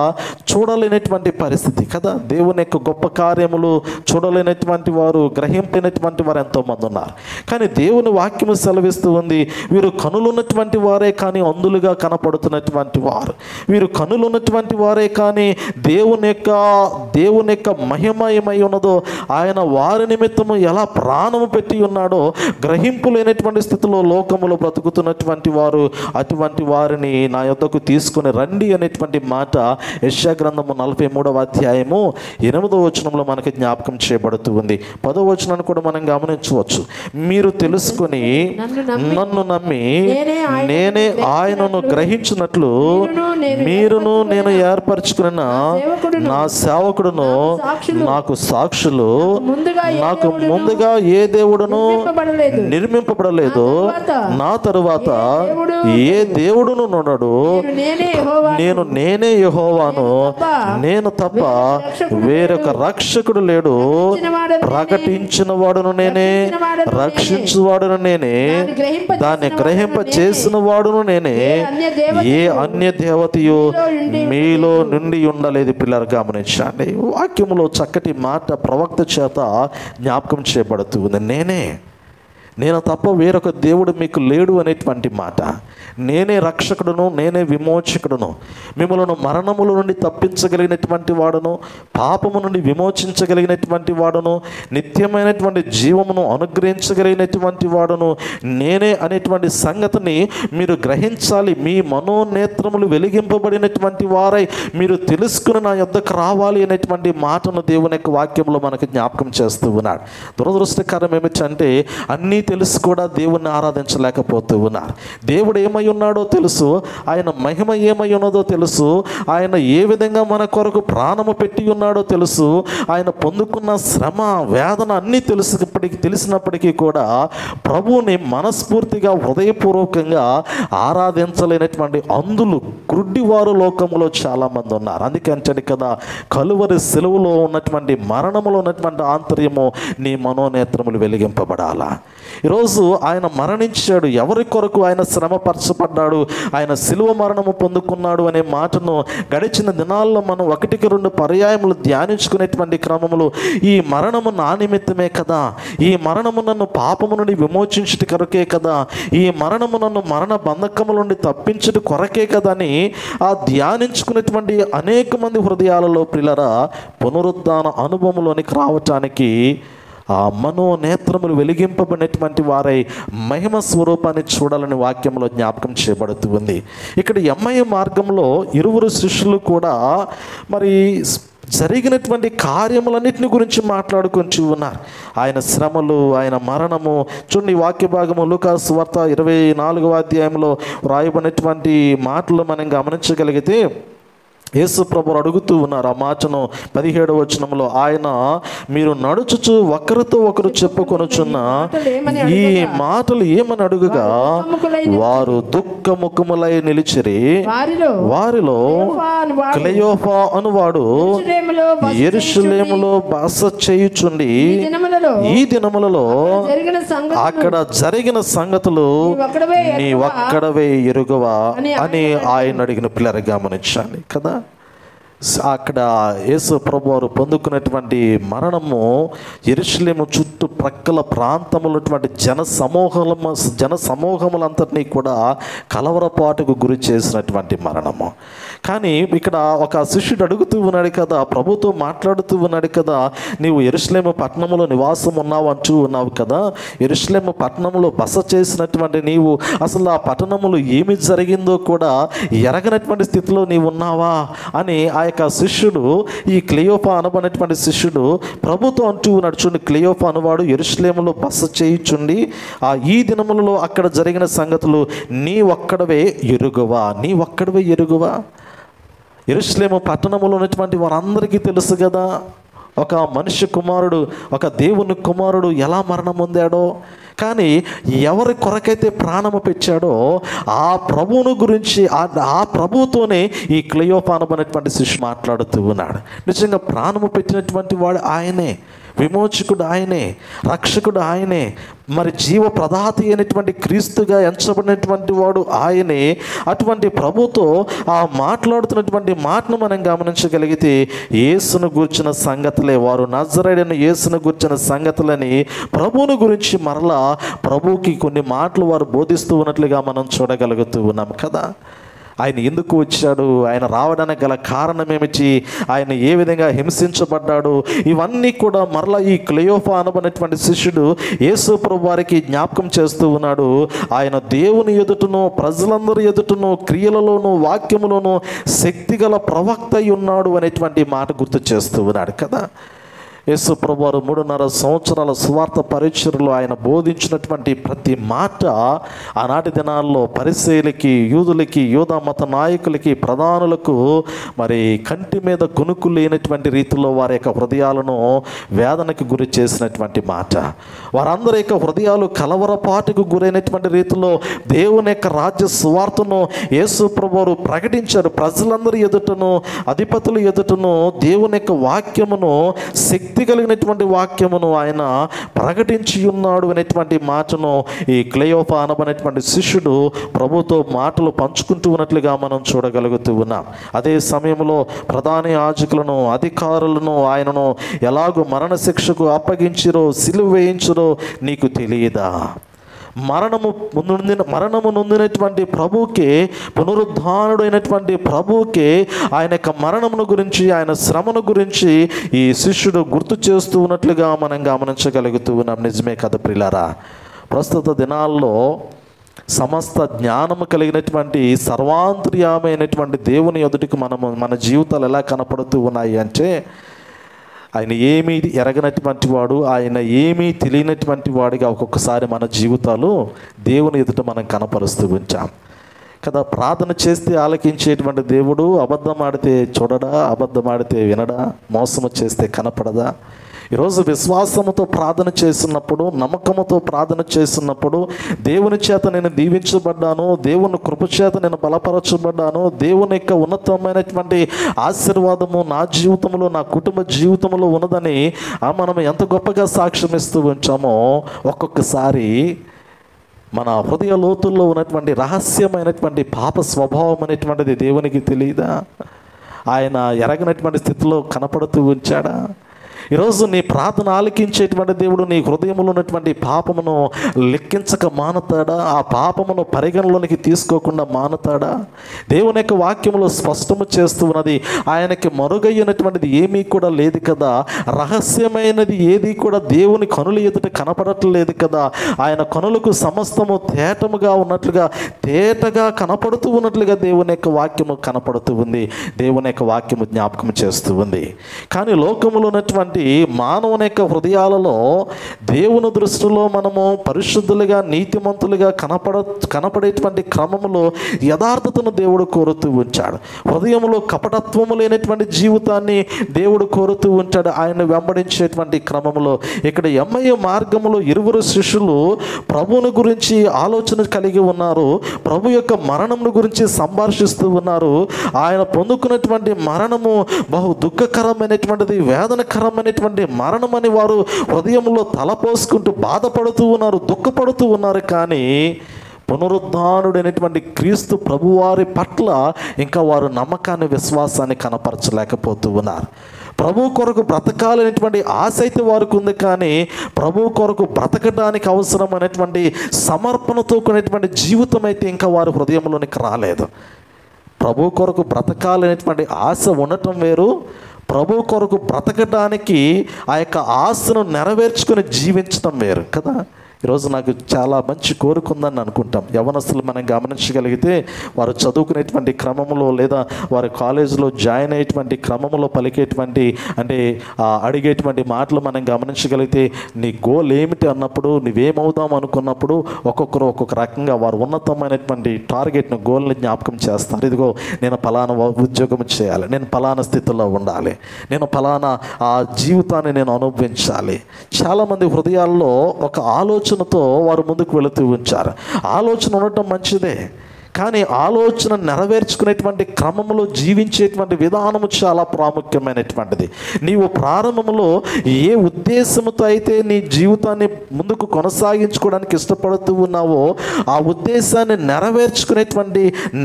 చూడలేనటువంటి పరిస్థితి కదా. దేవుని యొక్క గొప్ప కార్యములు చూడలేనటువంటి వారు, గ్రహింపినటువంటి వారు ఎంతోమంది ఉన్నారు. కానీ దేవుని వాక్యము సెలవిస్తూ ఉంది, వీరు కనులున్నటువంటి వారే కానీ అందులుగా కనపడుతున్నటువంటి వారు, వీరు కనులున్నటువంటి వారే కానీ దేవుని యొక్క మహిమ ఏమై ఉన్నదో, ఆయన వారి నిమిత్తము ఎలా ప్రాణము పెట్టి ఉన్నాడో గ్రహింపు లేనటువంటి స్థితిలో లోకములో బ్రతుకుతున్నటువంటి వారు, అటువంటి వారిని నా యొద్దకు తీసుకుని రండి అనేటువంటి మాట యెషయా గ్రంథము 43వ అధ్యాయము 8వ వచనంలో మనకి జ్ఞాపకం చేయబడుతూ ఉంది. 10వ వచనాన్ని కూడా మనం గమనించవచ్చు. మీరు తెలుసుకొని నన్ను నమ్మి నేనే ఆయనను గ్రహించినట్లు మీరును నేను ఏర్పరచుకున్న నా సేవకుడును నాకు సాక్షులు, నాకు ముందుగా ఏ దేవుడును నిర్మింపబడలేదు, నా తరువాత ఏ దేవుడును నొనడు, నేనే యెహోవాను, నేను తప్ప వేరొక రక్షకుడు లేడు, ప్రకటించిన వాడును నేనే, రక్షించువాడును నేనే, దాన్ని గ్రహింప చేసిన వాడును నేనే, ఏ అన్య దేవతయు మీలో నుండి ఉండలేదు. పిల్లలు గమనించండి, వాక్యములో చక్కటి మాట ప్రవక్త చేత జ్ఞాపకం చేయబడుతుంది. నేను తప్ప వేరొక దేవుడు మీకు లేడు అనేటువంటి మాట. నేనే రక్షకుడును, నేనే విమోచకుడును, మిమ్మల్ని మరణముల నుండి తప్పించగలిగినటువంటి వాడును, పాపము నుండి విమోచించగలిగినటువంటి వాడును, నిత్యమైనటువంటి జీవమును అనుగ్రహించగలిగినటువంటి వాడును నేనే అనేటువంటి సంగతిని మీరు గ్రహించాలి. మీ మనోనేత్రములు వెలిగింపబడినటువంటి వారై మీరు తెలుసుకుని నా యొద్దకు రావాలి అనేటువంటి మాటను దేవుని యొక్క వాక్యంలో మనకు జ్ఞాపకం చేస్తూ ఉన్నాడు. దురదృష్టకరం ఏమిటంటే అన్నీ తెలుసు కూడా దేవుణ్ణి ఆరాధించలేకపోతూ ఉన్నారు. దేవుడు ఏమై ఉన్నాడో తెలుసు, ఆయన మహిమ ఏమై ఉన్నదో తెలుసు, ఆయన ఏ విధంగా మన కొరకు ప్రాణము పెట్టి ఉన్నాడో తెలుసు, ఆయన పొందుకున్న శ్రమ వేదన అన్నీ తెలిసినప్పటికీ కూడా ప్రభువుని మనస్ఫూర్తిగా హృదయపూర్వకంగా ఆరాధించలేనటువంటి అందులు గ్రుడ్డివారు లోకంలో చాలామంది ఉన్నారు. అందుకంటే కదా కలువరి సిలువలో ఉన్నటువంటి మరణములో ఉన్నటువంటి ఆంతర్యము నీ మనోనేత్రములు వెలిగింపబడాలా. ఈరోజు ఆయన మరణించాడు, ఎవరి కొరకు ఆయన శ్రమపరచబడ్డాడు, ఆయన సిలువ మరణము పొందుకున్నాడు అనే మాటను గడిచిన దినాల్లో మనం 1-2 పర్యాయములు ధ్యానించుకునేటువంటి క్రమములు ఈ మరణము నా నిమిత్తమే కదా, ఈ మరణము నన్ను పాపము నుండి విమోచించుట కొరకే కదా, ఈ మరణము నన్ను మరణ బంధకముల నుండి తప్పించుట కొరకే కదా అని ఆ ధ్యానించుకునేటువంటి అనేక మంది హృదయాలలో ప్రియులారా పునరుద్ధాన అనుభవంలోనికి రావటానికి ఆ మనోనేత్రములు వెలిగింపబడినటువంటి వారై మహిమ స్వరూపాన్ని చూడాలని వాక్యంలో జ్ఞాపకం చేయబడుతూ ఉంది. ఇక్కడ ఎమ్మయ్య మార్గంలో ఇరువురు శిష్యులు కూడా మరి జరిగినటువంటి కార్యములన్నింటిని గురించి మాట్లాడుకొని ఉన్నారు. ఆయన శ్రమలు, ఆయన మరణము. చూడండి వాక్య భాగము లూకాసు వార్త 24వ అధ్యాయంలో రాయబడినటువంటి మాటలు మనం గమనించగలిగితే యేసు ప్రభువు అడుగుతూ ఉన్నారు ఆ మాటను 17వ వచనంలో. ఆయన మీరు నడుచుచు ఒకరితో ఒకరు చెప్పుకొనుచున్న ఈ మాటలు ఏమని అడుగుగా వారు దుఃఖముఖములై నిలిచిరి. వారిలో క్లెయోఫా అనువాడు యెరూషలేములో బస చేయుచుండి ఈ దినములలో అక్కడ జరిగిన సంగతులు నీ ఒక్కడవే ఎరుగవా అని ఆయన అడిగిన పిల్లలు గమనించాలి కదా. అక్కడ యేసు ప్రభు వారు పొందుకున్నటువంటి మరణము యెరూషలేము చుట్టూ ప్రక్కల ప్రాంతములటువంటి జన సమూహములంతటినీ కూడా కలవరపాటుకు గురి చేసినటువంటి మరణము. కానీ ఇక్కడ ఒక శిష్యుడు అడుగుతూ ఉన్నాడు కదా, ప్రభుతో మాట్లాడుతూ ఉన్నాడు కదా, నీవు యెరూషలేము పట్టణంలో నివాసం ఉన్నావు కదా, యెరూషలేము పట్టణంలో బస చేసినటువంటి నీవు అసలు ఆ పట్టణంలో ఏమి జరిగిందో కూడా ఎరగనటువంటి స్థితిలో నీవు ఉన్నావా అని ఆ యొక్క శిష్యుడు, ఈ క్లెయోపా అనబడినటువంటి శిష్యుడు ప్రభుతో అంటూ ఉన్నాడు. చూడండి, క్లెయోపా అనువాడు యెరూషలేములో బస చేయుచుండి ఈ దినములలో అక్కడ జరిగిన సంగతులు నీ ఒక్కడవే ఎరుగువా. యెరూషలేము పట్టణంలో ఉన్నటువంటి వారందరికీ తెలుసు కదా, ఒక మనిషి కుమారుడు, ఒక దేవుని కుమారుడు ఎలా మరణం పొందాడో. కానీ ఎవరి కొరకైతే ప్రాణము పెట్టాడో ఆ ప్రభువును గురించి ఆ ప్రభువుతోనే ఈ క్లెయోపా అనబడినటువంటి శిష్యు మాట్లాడుతూ ఉన్నాడు. నిజంగా ప్రాణము పెట్టినటువంటి వాడు ఆయనే, విమోచకుడు ఆయనే, రక్షకుడు ఆయనే, మరి జీవ ప్రదాత అయినటువంటి క్రీస్తుగా ఎంచబడినటువంటి వాడు ఆయనే. అటువంటి ప్రభుతో ఆ మాట్లాడుతున్నటువంటి మాటను మనం గమనించగలిగితే యేసును గూర్చిన సంగతులే, వారు నజరేయుడైన యేసును గూర్చిన సంగతులని ప్రభువును గురించి మరలా ప్రభువుకి కొన్ని మాటలు వారు బోధిస్తూ ఉన్నట్లుగా మనం చూడగలుగుతూ ఉన్నాం కదా. ఆయన ఎందుకు వచ్చాడు, ఆయన రావడానికి గల కారణం ఏమిటి, ఆయన ఏ విధంగా హింసించబడ్డాడు, ఇవన్నీ కూడా మరలా ఈ క్లెయోపా అనబడినటువంటి శిష్యుడు యేసు ప్రభు వారికి జ్ఞాపకం చేస్తూ ఉన్నాడు. ఆయన దేవుని ఎదుటను ప్రజలందరి ఎదుటను క్రియలలోను వాక్యములోను శక్తిగల ప్రవక్త అయి ఉన్నాడు అనేటువంటి మాట గుర్తు చేస్తూ ఉన్నాడు కదా. యేసు ప్రభు వారు 3.5 సంవత్సరాల సువార్త పరిచర్యలో ఆయన బోధించినటువంటి ప్రతి మాట ఆనాటి దినాల్లో పరిసయ్యులకి, యూదులకి, యూదా మత నాయకులకి, ప్రధానులకు మరి కంటి మీద కునుకు లేనటువంటి రీతిలో వారి యొక్క హృదయాలను వేదనకు గురి చేసినటువంటి మాట. వారందరి యొక్క హృదయాలు కలవరపాటుకు గురైనటువంటి రీతిలో దేవుని యొక్క రాజ్య సువార్తను యేసు ప్రభు వారు ప్రకటించారు. ప్రజలందరి ఎదుటను, అధిపతుల ఎదుటను దేవుని యొక్క వాక్యమును, శక్తి కలిగినటువంటి వాక్యమును ఆయన ప్రకటించి ఉన్నాడు అనేటువంటి మాటను ఈ క్లెయోపా అనబడినటువంటి శిష్యుడు ప్రభుతో మాటలు పంచుకుంటూ ఉన్నట్లుగా మనం చూడగలుగుతూ ఉన్నాం. అదే సమయంలో ప్రధాన యాజకులను, అధికారులను ఆయనను ఎలాగో మరణశిక్షకు అప్పగించిరో, సిలువ వేయించిరో నీకు తెలియదా? మరణము నొందినటువంటి ప్రభువుకే, పునరుద్ధానుడైనటువంటి ప్రభువుకే ఆయన యొక్క మరణమును గురించి, ఆయన శ్రమను గురించి ఈ శిష్యుడు గుర్తు చేస్తూ ఉన్నట్లుగా మనం గమనించగలుగుతూ ఉన్నాం. నిజమే కదా ప్రియులారా, ప్రస్తుత దినాల్లో సమస్త జ్ఞానము కలిగినటువంటి సర్వాంతర్యామైనటువంటి దేవుని ఎదుటికి మన జీవితాలు ఎలా కనపడుతూ ఉన్నాయి అంటే, ఆయన ఏమీ ఎరగనటువంటి వాడు, ఆయన ఏమీ తెలియనటువంటి వాడిగా ఒక్కొక్కసారి మన జీవితాలు దేవుని ఎదుట మనం కనపరుస్తూ ఉంటాం కదా. ప్రార్థన చేస్తే ఆలకించేటువంటి దేవుడు అబద్ధం ఆడితే చూడడా, అబద్ధం ఆడితే వినడా, మోసము చేస్తే కనపడదా? ఈరోజు విశ్వాసముతో ప్రార్థన చేస్తున్నప్పుడు, నమ్మకముతో ప్రార్థన చేస్తున్నప్పుడు, దేవుని చేత నేను దీవించబడ్డాను, దేవుని కృపచేత నేను బలపరచబడ్డాను, దేవుని యొక్క ఉన్నతమైనటువంటి ఆశీర్వాదము నా జీవితంలో, నా కుటుంబ జీవితంలో ఉన్నదని మనం ఎంత గొప్పగా సాక్ష్యం ఇస్తూ ఉంచామో, ఒక్కొక్కసారి మన హృదయ లోతుల్లో ఉన్నటువంటి రహస్యమైనటువంటి పాప స్వభావం అనేటువంటిది దేవునికి తెలియదా? ఆయన ఎరగనటువంటి స్థితిలో కనపడుతూ ఉంచాడా? ఈరోజు నీ ప్రార్థన ఆలకించేటువంటి దేవుడు నీ హృదయంలో ఉన్నటువంటి పాపమును లెక్కించక మానతాడా? ఆ పాపమును పరిగణలోనికి తీసుకోకుండా మానతాడా? దేవుని యొక్క వాక్యములో స్పష్టము చేస్తూ ఉన్నది, ఆయనకి మరుగైనటువంటిది ఏమీ కూడా లేదు కదా, రహస్యమైనది ఏది కూడా దేవుని కనుల ఎదుట కనపడట్లేదు కదా. ఆయన కనులకు సమస్తము తేటముగా ఉన్నట్లుగా, తేటగా కనపడుతూ ఉన్నట్లుగా దేవుని యొక్క వాక్యము కనపడుతూ ఉంది, దేవుని యొక్క వాక్యము జ్ఞాపకం చేస్తూ ఉంది. కానీ లోకములో ఉన్నటువంటి ఉన్నటువంటి మానవుని యొక్క హృదయాలలో దేవుని దృష్టిలో మనము పరిశుద్ధులుగా నీతిమంతులుగా కనపడేటువంటి క్రమంలో యథార్థతను దేవుడు కోరుతూ ఉంచాడు. హృదయంలో కపటత్వము లేనటువంటి జీవితాన్ని దేవుడు కోరుతూ ఉంటాడు ఆయన వెంబడించేటువంటి క్రమంలో. ఇక్కడ ఎమ్మయ్య మార్గంలో ఇరువురు శిష్యులు ప్రభువుని గురించి ఆలోచన కలిగి ఉన్నారు. ప్రభు యొక్క మరణమును గురించి సంభాషిస్తూ ఉన్నారు. ఆయన పొందుకున్నటువంటి మరణము బహు దుఃఖకరమైనటువంటిది, వేదనకరమైనటువంటి మరణమని వారు హృదయంలో తలపోసుకుంటూ బాధపడుతూ ఉన్నారు, దుఃఖపడుతూ ఉన్నారు. కానీ పునరుద్ధానుడైనటువంటి క్రీస్తు ప్రభువారి పట్ల ఇంకా వారు నమ్మకాన్ని, విశ్వాసాన్ని కనపరచలేకపోతూ ఉన్నారు. ప్రభు కొరకు బ్రతకాలనేటువంటి ఆశ అయితే వారికి ఉంది, కానీ ప్రభు కొరకు బ్రతకడానికి అవసరమైనటువంటి సమర్పణతో కూడినటువంటి జీవితం అయితే ఇంకా వారి హృదయంలోనికి రాలేదు. ప్రభు కొరకు బ్రతకాలనేటువంటి ఆశ ఉండటం వేరు, ప్రభు కొరకు బ్రతకడానికి ఆ యొక్క ఆశను నెరవేర్చుకొని జీవించడం వేరు కదా. ఈరోజు నాకు చాలా మంచి కోరుకుందని అనుకుంటాం. యవనస్తులు మనం గమనించగలిగితే వారు చదువుకునేటువంటి క్రమంలో లేదా వారి కాలేజీలో జాయిన్ అయ్యేటువంటి క్రమంలో పలికేటువంటి అంటే అడిగేటువంటి మాటలు మనం గమనించగలిగితే నీ గోల్ ఏమిటి అన్నప్పుడు, నువ్వేమవుదాం అనుకున్నప్పుడు ఒక్కొక్కరు ఒక్కొక్క రకంగా వారు ఉన్నతమైనటువంటి టార్గెట్ను, గోల్ని జ్ఞాపకం చేస్తారు. ఇదిగో నేను ఫలానా ఉద్యోగం చేయాలి, నేను ఫలానా స్థితిలో ఉండాలి, నేను ఫలానా ఆ జీవితాన్ని నేను అనుభవించాలి. చాలామంది హృదయాల్లో ఒక ఆలోచనతో వారు ముందుకు వెళుతూ ఉంచారు. ఆలోచన ఉండటం మంచిదే, కానీ ఆలోచన నెరవేర్చుకునేటువంటి క్రమంలో జీవించేటువంటి విధానము చాలా ప్రాముఖ్యమైనటువంటిది. నీవు ప్రారంభంలో ఏ ఉద్దేశంతో అయితే నీ జీవితాన్ని ముందుకు కొనసాగించుకోవడానికి ఇష్టపడుతూ ఉన్నావో ఆ ఉద్దేశాన్ని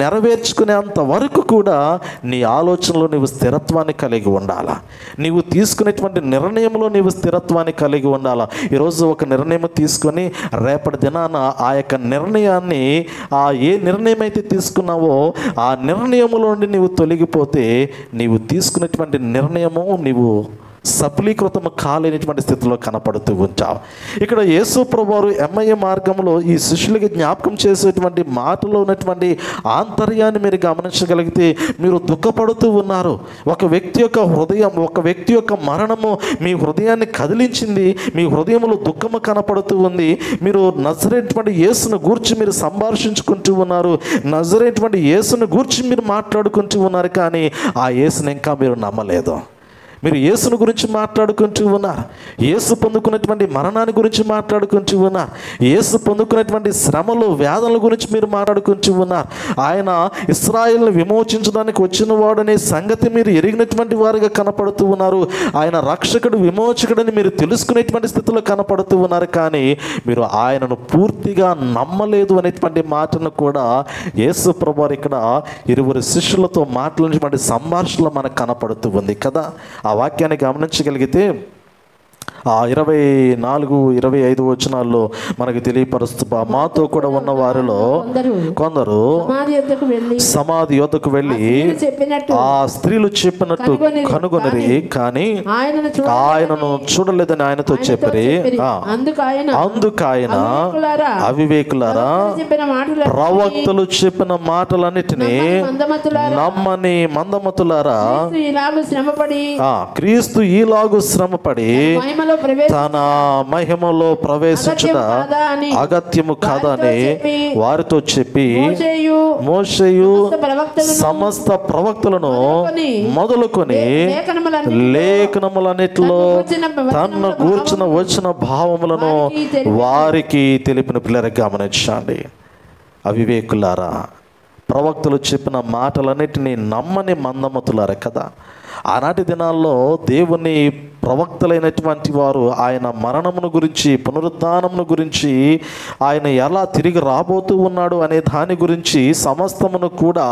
నెరవేర్చుకునేంత వరకు కూడా నీ ఆలోచనలో నీవు స్థిరత్వాన్ని కలిగి ఉండాలా. నీవు తీసుకునేటువంటి నిర్ణయంలో నీవు స్థిరత్వాన్ని కలిగి ఉండాలా. ఈరోజు ఒక నిర్ణయం తీసుకొని రేపటి దినాన ఆ యొక్క నిర్ణయాన్ని ఏ నిర్ణయం అయితే తీసుకున్నావో ఆ నిర్ణయములో నుండి నీవు తొలగిపోతే నీవు తీసుకున్నటువంటి నిర్ణయము నీవు సఫలీకృతము కాలేనటువంటి స్థితిలో కనపడుతూ ఉంటావు. ఇక్కడ యేసు ప్రభువారు ఎమ్మయ్య మార్గంలో ఈ శిష్యులకి జ్ఞాపకం చేసేటువంటి మాటలో ఉన్నటువంటి ఆంతర్యాన్ని మీరు గమనించగలిగితే మీరు దుఃఖపడుతూ ఉన్నారు. ఒక వ్యక్తి యొక్క హృదయం, ఒక వ్యక్తి యొక్క మరణము మీ హృదయాన్ని కదిలించింది, మీ హృదయంలో దుఃఖము కనపడుతూ ఉంది. మీరు నజరేటువంటి యేసును గూర్చి మీరు సంభాషించుకుంటూ ఉన్నారు, నజరేటువంటి యేసును గూర్చి మీరు మాట్లాడుకుంటూ ఉన్నారు, కానీ ఆ యేసుని ఇంకా మీరు నమ్మలేదు. మీరు యేసును గురించి మాట్లాడుకుంటూ ఉన్నారు, యేసు పొందుకున్నటువంటి మరణాన్ని గురించి మాట్లాడుకుంటూ ఉన్నారు, యేసు పొందుకున్నటువంటి శ్రమలు, వేదనల గురించి మీరు మాట్లాడుకుంటూ ఉన్నారు. ఆయన ఇశ్రాయేలును విమోచించడానికి వచ్చిన వాడనే సంగతి మీరు ఎరిగినటువంటి వారుగా కనపడుతూ ఉన్నారు. ఆయన రక్షకుడు, విమోచకుడని మీరు తెలుసుకునేటువంటి స్థితిలో కనపడుతూ ఉన్నారు, కానీ మీరు ఆయనను పూర్తిగా నమ్మలేదు అనేటువంటి మాటను కూడా యేసు ప్రభువారు ఇక్కడ ఇరువురు శిష్యులతో మాట్లాడినటువంటి సంభాషణలో మనకు కనపడుతూ ఉంది కదా. ఆ వాక్యాన్ని గమనించగలిగితే 24-25 వచనాల్లో మనకు తెలియపరుస్తూ, మాతో కూడా ఉన్న వారిలో కొందరు సమాధి యొద్దకు వెళ్ళి ఆ స్త్రీలు చెప్పినట్టు కనుగొనరి, కానీ ఆయనను చూడలేదని ఆయనతో చెప్పరి. అందుకు ఆయన, అవివేకులారా, ప్రవక్తలు చెప్పిన మాటలన్నిటినీ నమ్మని మందమతులారా, క్రీస్తు ఈలాగు శ్రమపడి తన మహిమలో ప్రవేశించుట అగత్యము కాదని వారితో చెప్పి, మోషేయు సమస్త ప్రవక్తలను మొదలుకొని లేఖనములన్నిటిలో తన గూర్చిన వచ్చిన భావములను వారికి తెలిపిన. పిల్లలకు గమనించండి, అవివేకులారా, ప్రవక్తలు చెప్పిన మాటలన్నిటినీ నమ్మని మందమతులారా కదా. ఆనాటి దినాల్లో దేవుని ప్రవక్తలైనటువంటి వారు ఆయన మరణమును గురించి, పునరుద్ధానమును గురించి, ఆయన ఎలా తిరిగి రాబోతూ ఉన్నాడు అనే దాని గురించి సమస్తమును కూడా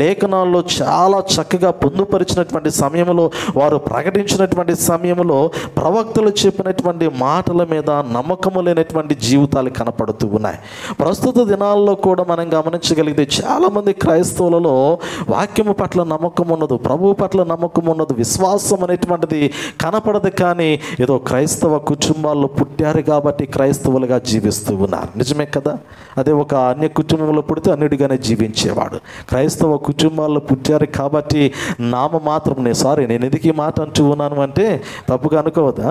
లేఖనాల్లో చాలా చక్కగా పొందుపరిచినటువంటి సమయంలో, వారు ప్రకటించినటువంటి సమయంలో ప్రవక్తలు చెప్పినటువంటి మాటల మీద నమ్మకము లేనటువంటి జీవితాలు కనపడుతూ ఉన్నాయి. ప్రస్తుత దినాల్లో కూడా మనం గమనించగలిగితే చాలామంది క్రైస్తవులలో వాక్యము పట్ల నమ్మకం ఉండదు, ప్రభువు పట్ల నమ్మకం నమ్మకం ఉన్నది, విశ్వాసం అనేటువంటిది కనపడదు. కానీ ఏదో క్రైస్తవ కుటుంబాల్లో పుట్టారు కాబట్టి క్రైస్తవులుగా జీవిస్తూ ఉన్నారు. నిజమే కదా? అదే ఒక అన్య కుటుంబంలో పుడితే అన్యుడిగానే జీవించేవాడు. క్రైస్తవ కుటుంబాల్లో పుట్టారు కాబట్టి నామమాత్రం నేను ఎందుకు ఈ మాట అంటూ ఉన్నాను అంటే తప్పుగా అనుకోవద్దా?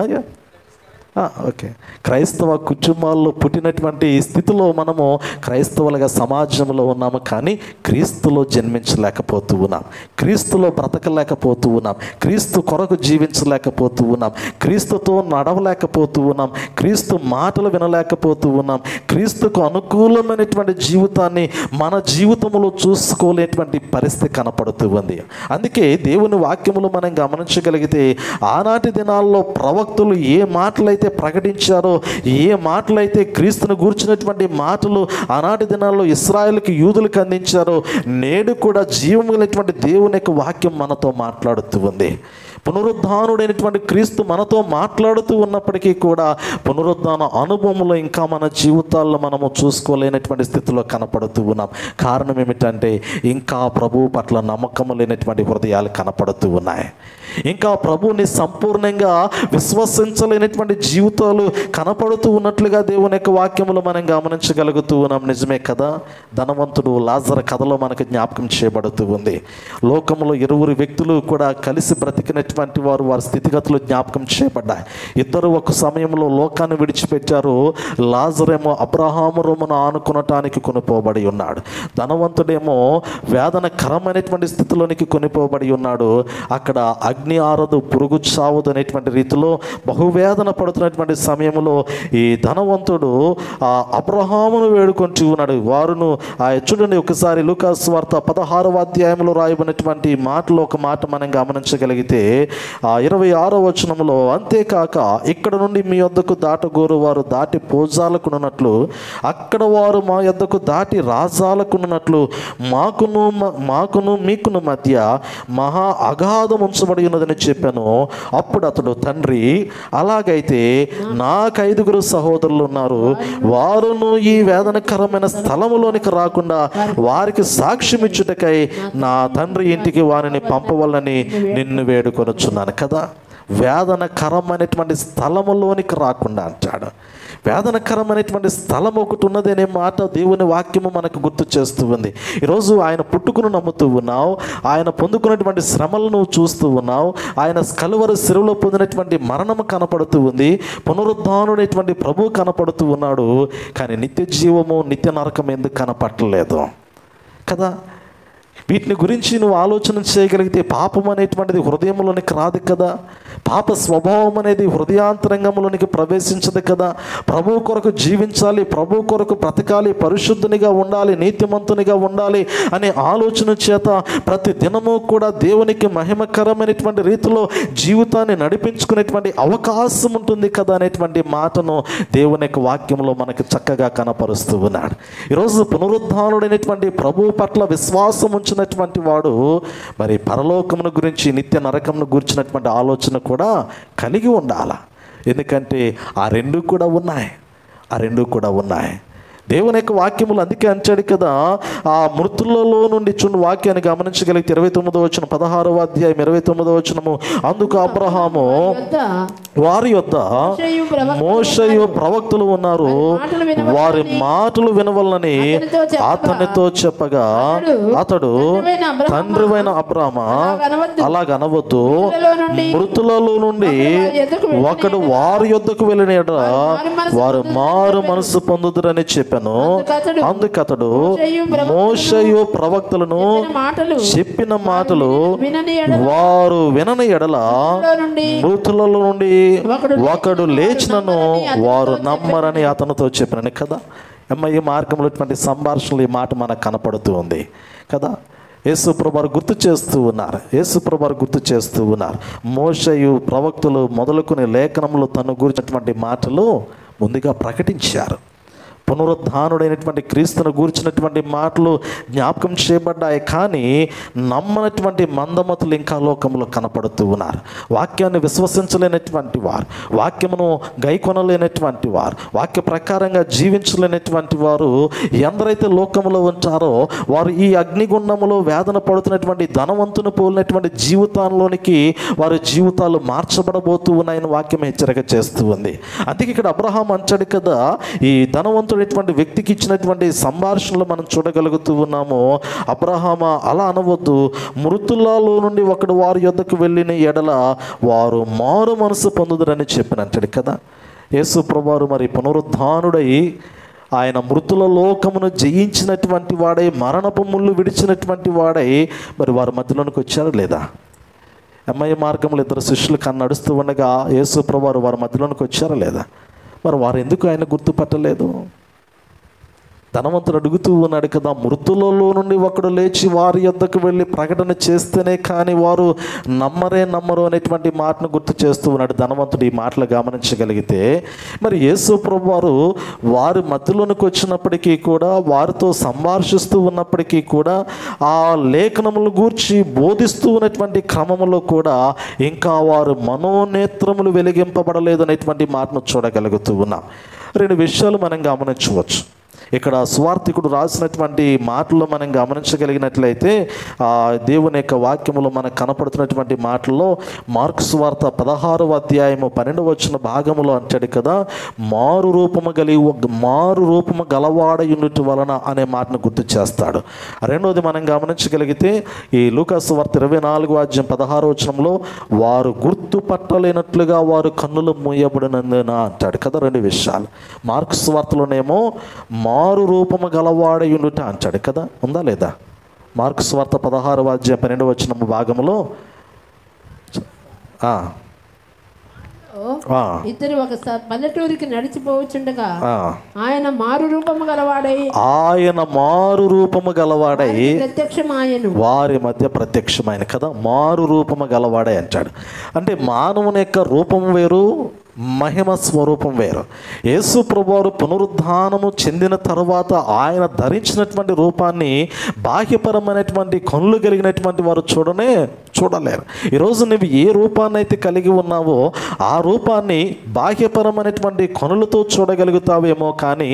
ఓకే, క్రైస్తవ కుటుంబాల్లో పుట్టినటువంటి స్థితిలో మనము క్రైస్తవులుగా సమాజంలో ఉన్నాము, కానీ క్రీస్తులో జన్మించలేకపోతూ ఉన్నాం, క్రీస్తులో బ్రతకలేకపోతూ ఉన్నాం, క్రీస్తు కొరకు జీవించలేకపోతూ ఉన్నాం, క్రీస్తుతో నడవలేకపోతూ ఉన్నాం, క్రీస్తు మాటలు వినలేకపోతూ ఉన్నాం, క్రీస్తుకు అనుకూలమైనటువంటి జీవితాన్ని మన జీవితంలో చూసుకోలేటువంటి పరిస్థితి కనపడుతూ ఉంది. అందుకే దేవుని వాక్యములు మనం గమనించగలిగితే ఆనాటి దినాల్లో ప్రవక్తలు ఏ మాటలైతే ప్రకటించారో, ఏ మాటలైతే క్రీస్తును గూర్చినటువంటి మాటలు ఆనాటి దినాల్లో ఇశ్రాయేలుకి యూదులకు అందించారో, నేడు కూడా జీవములైనటువంటి దేవుని యొక్క వాక్యం మనతో మాట్లాడుతూ ఉంది. పునరుద్ధానుడైనటువంటి క్రీస్తు మనతో మాట్లాడుతూ ఉన్నప్పటికీ కూడా పునరుద్ధాన అనుభవంలో ఇంకా మన జీవితాల్లో మనము చూసుకోలేనటువంటి స్థితిలో కనపడుతూ ఉన్నాం. కారణం ఏమిటంటే ఇంకా ప్రభువు పట్ల నమ్మకం లేనటువంటి హృదయాలు కనపడుతూ ఉన్నాయి. ఇంకా ప్రభువుని సంపూర్ణంగా విశ్వసించలేనటువంటి జీవితాలు కనపడుతూ ఉన్నట్లుగా దేవుని యొక్క వాక్యములు మనం గమనించగలుగుతూ ఉన్నాం. నిజమే కదా? ధనవంతుడు లాజరు కథలో మనకు జ్ఞాపకం చేయబడుతూ ఉంది. లోకంలో 2 వ్యక్తులు కూడా కలిసి బ్రతికినటువంటి వారు, వారి స్థితిగతులు జ్ఞాపకం చేయబడ్డాయి. ఇద్దరు ఒక సమయంలో లోకాన్ని విడిచిపెట్టారు. లాజరేమో అబ్రహాము రొమ్మున ఆనుకునటానికి కొనుపోబడి ఉన్నాడు. ధనవంతుడేమో వేదనకరమైనటువంటి స్థితిలోనికి కొనిపోబడి ఉన్నాడు. అక్కడ అగ్ని ఆరదు, పురుగు చావదు అనేటువంటి రీతిలో బహువేదన పడుతున్నటువంటి సమయంలో ఈ ధనవంతుడు అబ్రహామును వేడుకుంటూ ఉన్నాడు. వారును చూడండి ఒకసారి లూకాసు సువార్త 16వ అధ్యాయంలో రాయబడినటువంటి మాటలో ఒక మాట మనం గమనించగలిగితే 26వ వచనంలో, అంతేకాక ఇక్కడ నుండి మీ యొద్దకు దాటగోరు వారు దాటి పోజాలకున్నట్లు, అక్కడ వారు మా యొద్దకు దాటి రాజాలకున్నట్లు మాకును మీకును మధ్య మహా అగాధం ఉంచబడి ఉన్నదని చెప్పాను. అప్పుడు అతడు, తండ్రి, అలాగైతే నాకు 5 సహోదరులు ఉన్నారు, వారును ఈ వేదనకరమైన స్థలములోనికి రాకుండా వారికి సాక్ష్యం ఇచ్చుటకై నా తండ్రి ఇంటికి వారిని పంపవలని నిన్ను వేడుకొనుచున్నాను కదా. వేదనకరమైనటువంటి స్థలములోనికి రాకుండా అంటాడు. వేదనకరమైనటువంటి స్థలం ఒకటి ఉన్నది అనే మాట దేవుని వాక్యము మనకు గుర్తు చేస్తూ ఉంది. ఈరోజు ఆయన పుట్టుకును నమ్ముతూ ఉన్నావు, ఆయన పొందుకున్నటువంటి శ్రమలను చూస్తూ ఉన్నావు, ఆయన కలువరి శిలువలో పొందినటువంటి మరణము కనపడుతూ ఉంది, పునరుద్ధానుడైనటువంటి ప్రభువు కనపడుతూ ఉన్నాడు. కానీ నిత్య జీవము, నిత్య నరకం ఎందుకు కనపడలేదు కదా? వీటిని గురించి నువ్వు ఆలోచన చేయగలిగితే పాపం అనేటువంటిది హృదయంలోనికి రాదు కదా, పాప స్వభావం అనేది హృదయాంతరంగంలోనికి ప్రవేశించదు కదా. ప్రభువు కొరకు జీవించాలి, ప్రభువు కొరకు బ్రతకాలి, పరిశుద్ధునిగా ఉండాలి, నీతిమంతునిగా ఉండాలి అనే ఆలోచన చేత ప్రతి దినము కూడా దేవునికి మహిమకరమైనటువంటి రీతిలో జీవితాన్ని నడిపించుకునేటువంటి అవకాశం ఉంటుంది కదా అనేటువంటి మాటను దేవుని యొక్క వాక్యంలో మనకు చక్కగా కనపరుస్తూ ఉన్నాడు. ఈరోజు పునరుద్ధానుడైనటువంటి ప్రభువు పట్ల విశ్వాసం ఉంచినటువంటి వాడు మరి పరలోకమును గురించి, నిత్య నరకమును గురించినటువంటి ఆలోచన కూడా కలిగి ఉండాలి. ఎందుకంటే ఆ రెండు కూడా ఉన్నాయి. దేవుని యొక్క వాక్యములు అందుకే అంచాడు కదా, ఆ మృతులలో నుండి చూడండి వాక్యాన్ని గమనించగలిగితే 29వ వచనం, 16వ అధ్యాయం 29వ వచనము, అందుకు అబ్రహాము వారి యొద్ద మోషేయు ప్రవక్తలు ఉన్నారు, వారి మాటలు వినవలనని అతనితో చెప్పగా అతడు, తండ్రివైన అబ్రహామా, అలాగనవద్దు, మృతులలో నుండి ఒకడు వారి యొద్దకు వెళ్ళిన యెడల వారు మారు మనసు పొందుదురని చెప్పాను. అందుకతడు మోషేయు ప్రవక్తలను చెప్పిన మాటలు వారు వినని యెడల మృతులలో నుండి ఒకడు లేచినను వారు నమ్మరని అతనితో చెప్పినని కదా. ఈ మార్గంలో సంభాషణలు ఈ మాట మనకు కనపడుతూ ఉంది కదా. యేసుప్రభువారు గుర్తు చేస్తూ ఉన్నారు. మోషేయు ప్రవక్తలు మొదలుకొని లేఖనములు తను గురించినటువంటి మాటలు ముందుగా ప్రకటించారు. పునరుద్ధానుడైనటువంటి క్రీస్తును గూర్చినటువంటి మాటలు జ్ఞాపకం చేయబడ్డాయి. కానీ నమ్మనటువంటి మందమతులు ఇంకా లోకంలో కనపడుతూ ఉన్నారు. వాక్యాన్ని విశ్వసించలేనటువంటి వారు, వాక్యమును గైకొనలేనటువంటి వారు, వాక్య ప్రకారంగా జీవించలేనటువంటి వారు ఎందరైతే లోకంలో ఉంటారో వారు ఈ అగ్నిగుండములో వేదన పడుతున్నటువంటి ధనవంతుని పోలినటువంటి జీవితంలోనికి వారి జీవితాలు మార్చబడబోతూ ఉన్నాయని వాక్యం హెచ్చరిక చేస్తూ ఉంది. అందుకే ఇక్కడ అబ్రహాం అంటాడు కదా, ఈ ధనవంతుడైనటువంటి వ్యక్తికి ఇచ్చినటువంటి సంభాషణలు మనం చూడగలుగుతూ ఉన్నాము. అబ్రహామా అలా అనవద్దు, మృతులలో నుండి ఒకడు వారి యొద్దకు వెళ్ళిన ఎడల వారు మారు మనసు పొందుదురని చెప్పినంటాడు కదా. యేసు ప్రభువారు మరి పునరుద్ధానుడై ఆయన మృతుల లోకమును జయించినటువంటి వాడై, మరణపు ముళ్ళు విడిచినటువంటి వాడై మరి వారి మధ్యలోనికి వచ్చారు లేదా? ఎమ్మయ్య మార్గంలో ఇద్దరు శిష్యులు నడుస్తూ ఉండగా యేసు ప్రభువారు వారి మధ్యలోనికి వచ్చారా లేదా? మరి వారు ఎందుకు ఆయన గుర్తుపట్టలేదు? ధనవంతుడు అడుగుతూ ఉన్నాడు కదా, మృతులలో నుండి ఒకడు లేచి వారి యొద్దకు వెళ్ళి ప్రకటన చేస్తేనే కానీ వారు నమ్మరు అనేటువంటి మాటను గుర్తు చేస్తూ ఉన్నాడు. ధనవంతుడు ఈ మాటలు గమనించగలిగితే మరి యేసు ప్రభువారు వారి మధ్యలోనికి వచ్చినప్పటికీ కూడా, వారితో సంభాషిస్తూ ఉన్నప్పటికీ కూడా, ఆ లేఖనముల గూర్చి బోధిస్తూ ఉన్నటువంటి క్రమంలో కూడా ఇంకా వారు మనోనేత్రములు వెలిగింపబడలేదు అనేటువంటి మాటను చూడగలుగుతూ ఉన్నాం. రెండు విషయాలు మనం గమనించవచ్చు. ఇక్కడ సువార్తికుడు రాసినటువంటి మాటల్లో మనం గమనించగలిగినట్లయితే దేవుని యొక్క వాక్యములో మనకు కనపడుతున్నటువంటి మాటల్లో మార్కు సువార్త 16వ అధ్యాయము 12వ వచన భాగములో అంటాడు కదా, మారు రూపము గలవాడయుండుట వలన అనే మాటను గుర్తు చేస్తాడు. రెండవది మనం గమనించగలిగితే ఈ లూకా సువార్త 24వ అధ్యాయం 16వ వచనంలో వారు గుర్తుపట్టలేనట్లుగా వారు కన్నులు మూయబడినందున అంటాడు కదా. రెండు విషయాలు. మార్కు సువార్తలోనేమో మారు రూపము గలవాడయుండుట అంటాడు కదా, ఉందా లేదా? మార్కు సువార్త 16వ అధ్యాయం 12వ వచనం భాగంలో ఇద్దరు ఒక పల్లెటూరికి నడిచిపోవచ్చుండగా ఆయన మారు రూపము గలవాడై ప్రత్యక్షమాయను, వారి మధ్య ప్రత్యక్షమైన కదా. మారు రూపము గలవాడై అంటాడు. అంటే మానవుని యొక్క రూపం వేరు, మహిమ స్వరూపం వేరు. యేసు ప్రభువారు పునరుద్ధానము చెందిన తర్వాత ఆయన ధరించినటువంటి రూపాన్ని బాహ్యపరమైనటువంటి కనులు కలిగినటువంటి వారు చూడలేరు. ఈరోజు నువ్వు ఏ రూపాన్ని అయితే కలిగి ఉన్నావో ఆ రూపాన్ని బాహ్యపరమైనటువంటి కనులతో చూడగలుగుతావేమో, కానీ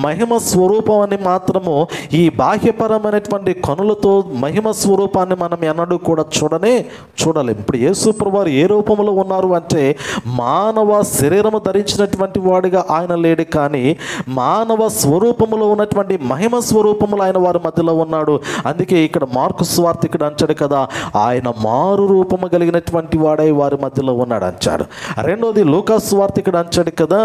మహిమ స్వరూపాన్ని మాత్రము ఈ బాహ్యపరమైనటువంటి కనులతో మహిమ స్వరూపాన్ని మనం ఎన్నడూ కూడా చూడలేము. ఇప్పుడు యేసు ప్రభువారు ఏ రూపంలో ఉన్నారు అంటే మానవ శరీరము ధరించినటువంటి వాడిగా ఆయన లేడు, కానీ మానవ స్వరూపములో ఉన్నటువంటి మహిమ స్వరూపములు ఆయన వారి మధ్యలో ఉన్నాడు. అందుకే ఇక్కడ మార్కు సువార్తికుడు అంటాడు కదా, ఆయన మారు రూపము కలిగినటువంటి వాడై వారి మధ్యలో ఉన్నాడు అంటాడు. రెండోది లూకా సువార్తికుడు అంటాడు కదా,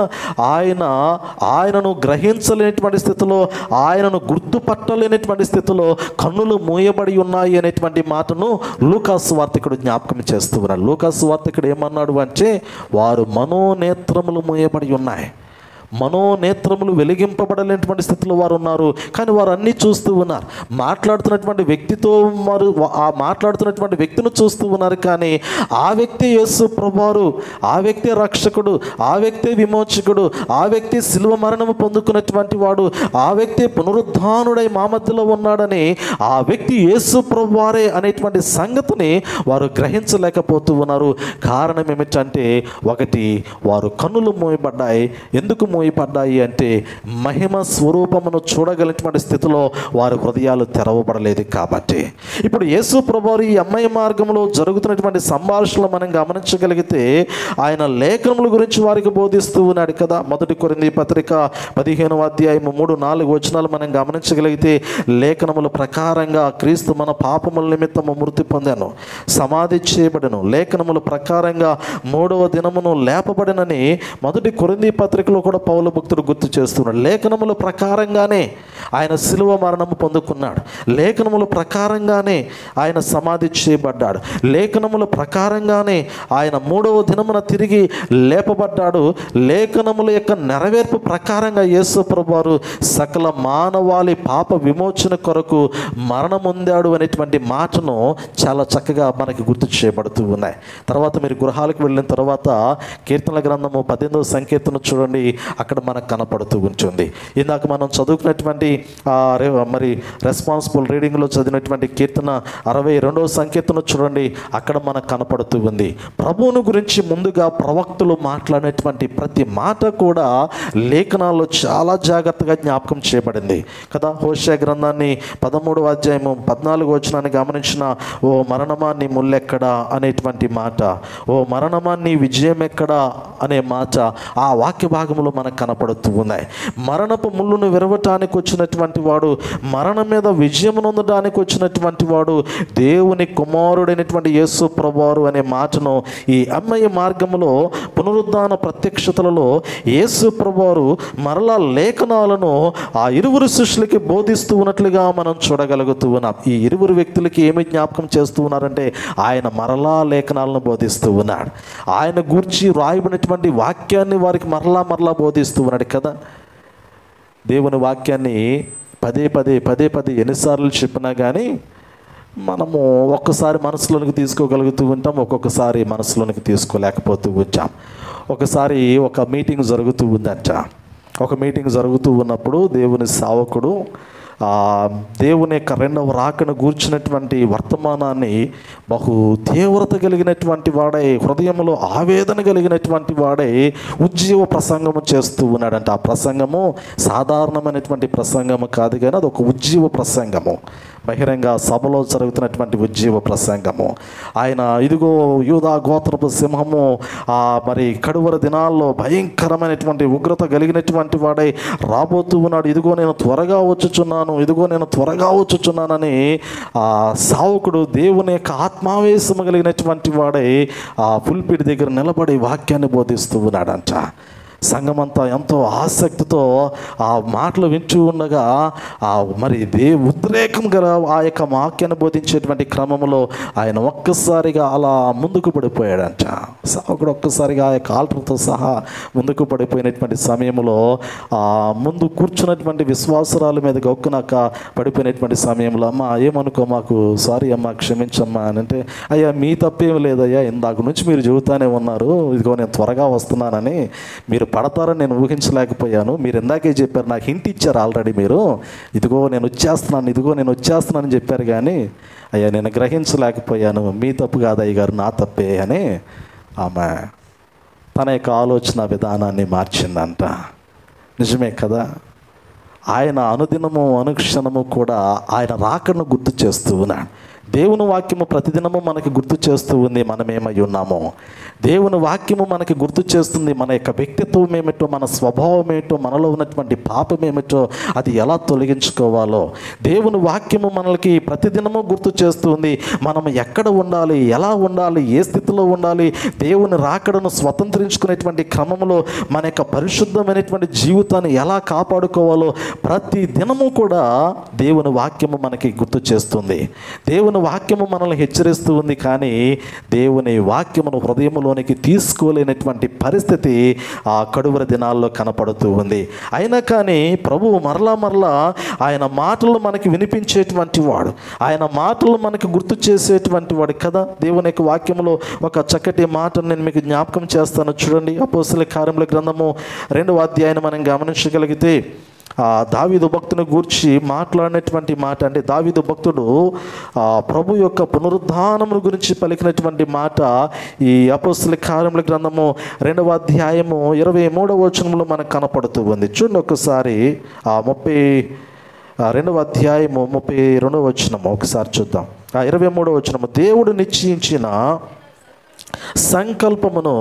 ఆయనను గ్రహించలేనటువంటి స్థితిలో, ఆయనను గుర్తుపట్టలేనటువంటి స్థితిలో కన్నులు మూయబడి ఉన్నాయి అనేటువంటి మాటను లూకా సువార్తికుడు జ్ఞాపకం చేస్తూ ఉన్నాడు. లూకా సువార్తికుడు ఏమన్నాడు అంటే, వారు మనోనేత్రములు మూయబడి ఉన్నాయి, మనోనేత్రములు వెలిగింపబడలేనటువంటి స్థితిలో వారు ఉన్నారు. కానీ వారు అన్నీ చూస్తూ ఉన్నారు. మాట్లాడుతున్నటువంటి వ్యక్తితో వారు ఆ మాట్లాడుతున్నటువంటి వ్యక్తిని చూస్తూ ఉన్నారు, కానీ ఆ వ్యక్తి యేసు ప్రభువారు, ఆ వ్యక్తి రక్షకుడు, ఆ వ్యక్తి విమోచకుడు, ఆ వ్యక్తి శిలువ మరణము పొందుకున్నటువంటి వాడు, ఆ వ్యక్తి పునరుద్ధానుడై మా మధ్యలో ఉన్నాడని, ఆ వ్యక్తి యేసు ప్రభువారే అనేటువంటి సంగతిని వారు గ్రహించలేకపోతూ ఉన్నారు. కారణం ఏమిటంటే, ఒకటి వారు కన్నులు మూయబడ్డాయి. ఎందుకు మూయబడ్డాయి అంటే మహిమ స్వరూపమును చూడగలిగినటువంటి స్థితిలో వారి హృదయాలు తెరవబడలేదు కాబట్టి. ఇప్పుడు యేసు ప్రభువారు ఈ అమ్మాయి మార్గంలో జరుగుతున్నటువంటి సంభాషణలు మనం గమనించగలిగితే ఆయన లేఖనముల గురించి వారికి బోధిస్తూ ఉన్నాడు కదా. 1 కొరింథీ పత్రిక 15వ అధ్యాయం 3-4 వచనాలు మనం గమనించగలిగితే, లేఖనముల ప్రకారంగా క్రీస్తు మన పాపముల నిమిత్తము మృతి పొందాను, సమాధి చేయబడను, లేఖనముల ప్రకారంగా 3వ దినమును లేపబడినని 1 కొరింథీ పత్రికలో కూడా పౌలు భక్తుడు గుర్తు చేస్తున్నాడు. లేఖనముల ప్రకారంగానే ఆయన శిలువ మరణము పొందుకున్నాడు, లేఖనముల ప్రకారంగానే ఆయన సమాధి చేయబడ్డాడు, లేఖనముల ప్రకారంగానే ఆయన 3వ దినమున తిరిగి లేపబడ్డాడు. లేఖనముల యొక్క నెరవేర్పు ప్రకారంగా యేసు ప్రభువారు సకల మానవాళి పాప విమోచన కొరకు మరణముందాడు అనేటువంటి మాటను చాలా చక్కగా మనకి గుర్తు చేయబడుతూ ఉన్నాయి. తర్వాత మీరు గృహాలకు వెళ్ళిన తర్వాత కీర్తనల గ్రంథము 18వ సంకీర్తన చూడండి. అక్కడ మనకు కనపడుతూ ఉంటుంది. ఇందాక మనం చదువుకున్నటువంటి మరి రెస్పాన్సిబుల్ రీడింగ్లో చదివినటువంటి కీర్తన 62వ సంకీర్తన చూడండి, అక్కడ మనకు కనపడుతూ ఉంది. ప్రభువును గురించి ముందుగా ప్రవక్తలు మాట్లాడినటువంటి ప్రతి మాట కూడా లేఖనాల్లో చాలా జాగ్రత్తగా జ్ఞాపకం చేయబడింది కదా. హోషేయ గ్రంథాన్ని 13వ అధ్యాయము 14వ వచనాన్ని గమనించిన, ఓ మరణమా నీ ముల్లెక్కడా అనేటువంటి మాట, ఓ మరణమా నీ విజయం ఎక్కడా అనే మాట ఆ వాక్య భాగంలో మనకు కనపడుతూ ఉన్నాయి. మరణపు ముళ్ళును విరవటానికి వచ్చినటువంటి వాడు, మరణం మీద విజయం నొందడానికి వచ్చినటువంటి వాడు దేవుని కుమారుడైనటువంటి యేసు ప్రభువారు అనే మాటను ఈ అమ్మయ్య మార్గంలో పునరుద్ధాన ప్రత్యక్షతలలో యేసు ప్రభువారు మరలా లేఖనాలను ఆ ఇరువురు శిష్యులకి బోధిస్తూ ఉన్నట్లుగా మనం చూడగలుగుతూ ఉన్నాం. ఈ ఇరువురు వ్యక్తులకి ఏమి జ్ఞాపకం చేస్తూ ఉన్నారంటే ఆయన మరలా లేఖనాలను బోధిస్తూ ఉన్నాడు. ఆయన గూర్చి రాయబడినటువంటి వాక్యాన్ని వారికి మరలా బోధిస్తూ ఉన్నాడు కదా. దేవుని వాక్యాన్ని పదే పదే ఎన్నిసార్లు చెప్పినా కానీ మనము ఒక్కసారి మనసులోనికి తీసుకోగలుగుతూ ఉంటాం, ఒక్కొక్కసారి మనసులోనికి తీసుకోలేకపోతూ ఉంటాం. ఒకసారి ఒక మీటింగ్ జరుగుతూ ఉందంట. ఒక మీటింగ్ జరుగుతూ ఉన్నప్పుడు దేవుని సేవకుడు దేవుని యొక్క రెండవ రాకను గూర్చినటువంటి వర్తమానాన్ని బహు తీవ్రత కలిగినటువంటి వాడై, హృదయంలో ఆవేదన కలిగినటువంటి వాడై ఉజ్జీవ ప్రసంగము చేస్తూ ఉన్నాడంట. ఆ ప్రసంగము సాధారణమైనటువంటి ప్రసంగము కాదు కానీ అది ఒక ఉజ్జీవ ప్రసంగము, బహిరంగ సభలో జరుగుతున్నటువంటి ఉజ్జీవ ప్రసంగము. ఆయన ఇదిగో యూదా గోత్రపు సింహము మరి కడువర దినాల్లో భయంకరమైనటువంటి ఉగ్రత కలిగినటువంటి వాడై రాబోతూ ఉన్నాడు. ఇదిగో నేను త్వరగా వచ్చుచున్నానని ఆ సావకుడు దేవుని యొక్క ఆత్మావేశము కలిగినటువంటి వాడై ఆ పుల్పిడి దగ్గర నిలబడి వాక్యాన్ని బోధిస్తూ ఉన్నాడంట. సంఘమంతా ఎంతో ఆసక్తితో ఆ మాటలు వింటూ ఉండగా మరి ఉద్రేకం గల ఆ యొక్క వాక్యాన్ని బోధించేటువంటి క్రమంలో ఆయన ఒక్కసారిగా అలా ముందుకు పడిపోయాడంట. సావకుడు ఒక్కసారిగా ఆ యొక్క ఆల్టర్తో సహా ముందుకు పడిపోయినటువంటి సమయంలో ముందు కూర్చున్నటువంటి విశ్వాసరాల మీద గొక్కునాక పడిపోయినటువంటి సమయంలో, అమ్మ ఏమనుకో మాకు, సారీ అమ్మ క్షమించమ్మా అని అంటే, అయ్యా మీ తప్పేం లేదయ్యా, ఇందాక నుంచి మీరు చెబుతానే ఉన్నారు ఇదిగో నేను త్వరగా వస్తున్నానని, మీరు పడతారని నేను ఊహించలేకపోయాను, మీరు ఇందాకే చెప్పారు, నాకు హింట్ ఇచ్చారు ఆల్రెడీ, మీరు ఇదిగో నేను వచ్చేస్తున్నాను అని చెప్పారు కానీ అయ్యా నేను గ్రహించలేకపోయాను, మీ తప్పు కాదు అయ్యగారు, నా తప్పే అని ఆమె తన యొక్క ఆలోచన విధానాన్ని మార్చిందంట. నిజమే కదా. ఆయన అనుదినము అనుక్షణము కూడా ఆయన రాకను గుర్తు చేస్తూ ఉన్నాడు. దేవుని వాక్యము ప్రతిదినము మనకి గుర్తు చేస్తూ ఉంది మనమేమై ఉన్నామో. దేవుని వాక్యము మనకి గుర్తు చేస్తుంది మన యొక్క వ్యక్తిత్వం ఏమిటో, మన స్వభావం ఏమిటో, మనలో ఉన్నటువంటి పాపం ఏమిటో అది ఎలా తొలగించుకోవాలో. దేవుని వాక్యము మనకి ప్రతిదినము గుర్తు చేస్తుంది మనం ఎక్కడ ఉండాలి, ఎలా ఉండాలి, ఏ స్థితిలో ఉండాలి, దేవుని రాకడను స్వతంత్రించుకునేటువంటి క్రమంలో మన యొక్క పరిశుద్ధమైనటువంటి జీవితాన్ని ఎలా కాపాడుకోవాలో ప్రతి దినము కూడా దేవుని వాక్యము మనకి గుర్తు చేస్తుంది. దేవుని వాక్యము మనల్ని హెచ్చరిస్తూ ఉంది, కానీ దేవుని వాక్యమును హృదయంలోనికి తీసుకోలేనటువంటి పరిస్థితి ఆ కడువర దినాల్లో కనపడుతూ ఉంది. అయినా కానీ ప్రభువు మరలా ఆయన మాటలు మనకి వినిపించేటువంటి వాడు, ఆయన మాటలు మనకి గుర్తు చేసేటువంటి వాడు కదా. దేవుని యొక్క వాక్యంలో ఒక చక్కటి మాటను నేను మీకు జ్ఞాపకం చేస్తాను చూడండి. అపోస్తలుల కార్యముల గ్రంథము 2వ అధ్యాయాన్ని మనం గమనించగలిగితే దావీదు భక్తుని గూర్చి మాట్లాడినటువంటి మాట, అంటే దావీదు భక్తుడు ప్రభు యొక్క పునరుద్ధానముల గురించి పలికినటువంటి మాట ఈ అపోస్తలుల కార్యముల గ్రంథము 2వ అధ్యాయము 23వ వచనంలో మనకు కనపడుతూ ఉంది. చూడండి ఒకసారి 32వ అధ్యాయము 32వ వచనము ఒకసారి చూద్దాం. 23వ వచనము, దేవుడు నిశ్చయించిన సంకల్పమును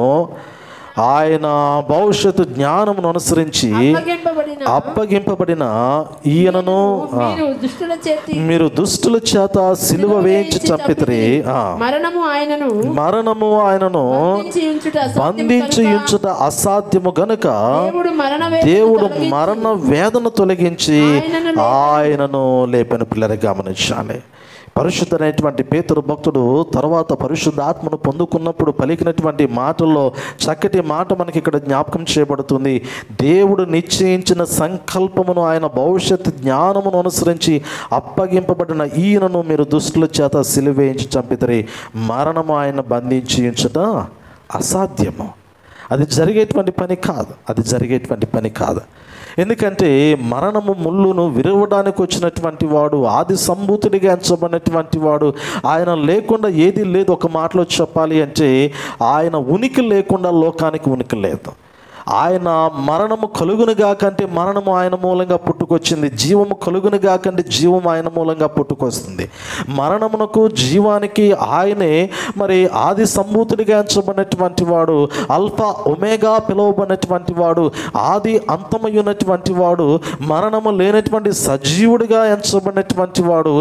ఆయన భవిష్యత్తు జ్ఞానమును అనుసరించి అప్పగింపబడిన ఈయనను మీరు దుష్టుల చేత సిలువ వేయించి చంపితిరి, మరణము ఆయనను బంధించి ఉంచుట అసాధ్యము గనుక దేవుడు మరణ వేదన తొలగించి ఆయనను లేపిన. పిల్లలు గమనించాలి. పరిశుద్ధమైనటువంటి పేతురు భక్తుడు తర్వాత పరిశుద్ధాత్మను పొందుకున్నప్పుడు పలికినటువంటి మాటల్లో చక్కటి మాట మనకి ఇక్కడ జ్ఞాపకం చేయబడుతుంది. దేవుడు నిశ్చయించిన సంకల్పమును ఆయన భవిష్యత్తు జ్ఞానమును అనుసరించి అప్పగింపబడిన ఈయనను మీరు దుష్టుల చేత సిలువేయించి చంపితిరి, మరణము ఆయన బంధించి ఉంచుట అసాధ్యము. అది జరిగేటువంటి పని కాదు. ఎందుకంటే మరణము ముళ్ళును విరవడానికి వచ్చినటువంటి వాడు, ఆది సంభూతుడిగా ఎంచబడినటువంటి వాడు, ఆయన లేకుండా ఏది లేదు. ఒక మాటలో చెప్పాలి అంటే ఆయన ఉనికి లేకుండా లోకానికి ఉనికి లేదు. ఆయన మరణము కలుగునుగా కంటే మరణము ఆయన మూలంగా పుట్టుకొచ్చింది, జీవము కలుగునుగా కంటే జీవం ఆయన మూలంగా పుట్టుకొస్తుంది. మరణమునకు జీవానికి ఆయనే మరి ఆది సంభూతుడిగా ఎంచబడినటువంటి వాడు, అల్ఫా ఒమేగా పిలువబడినటువంటి వాడు, ఆది అంతమయ్యున్నటువంటి వాడు, మరణము లేనటువంటి సజీవుడిగా ఎంచబడినటువంటి వాడు.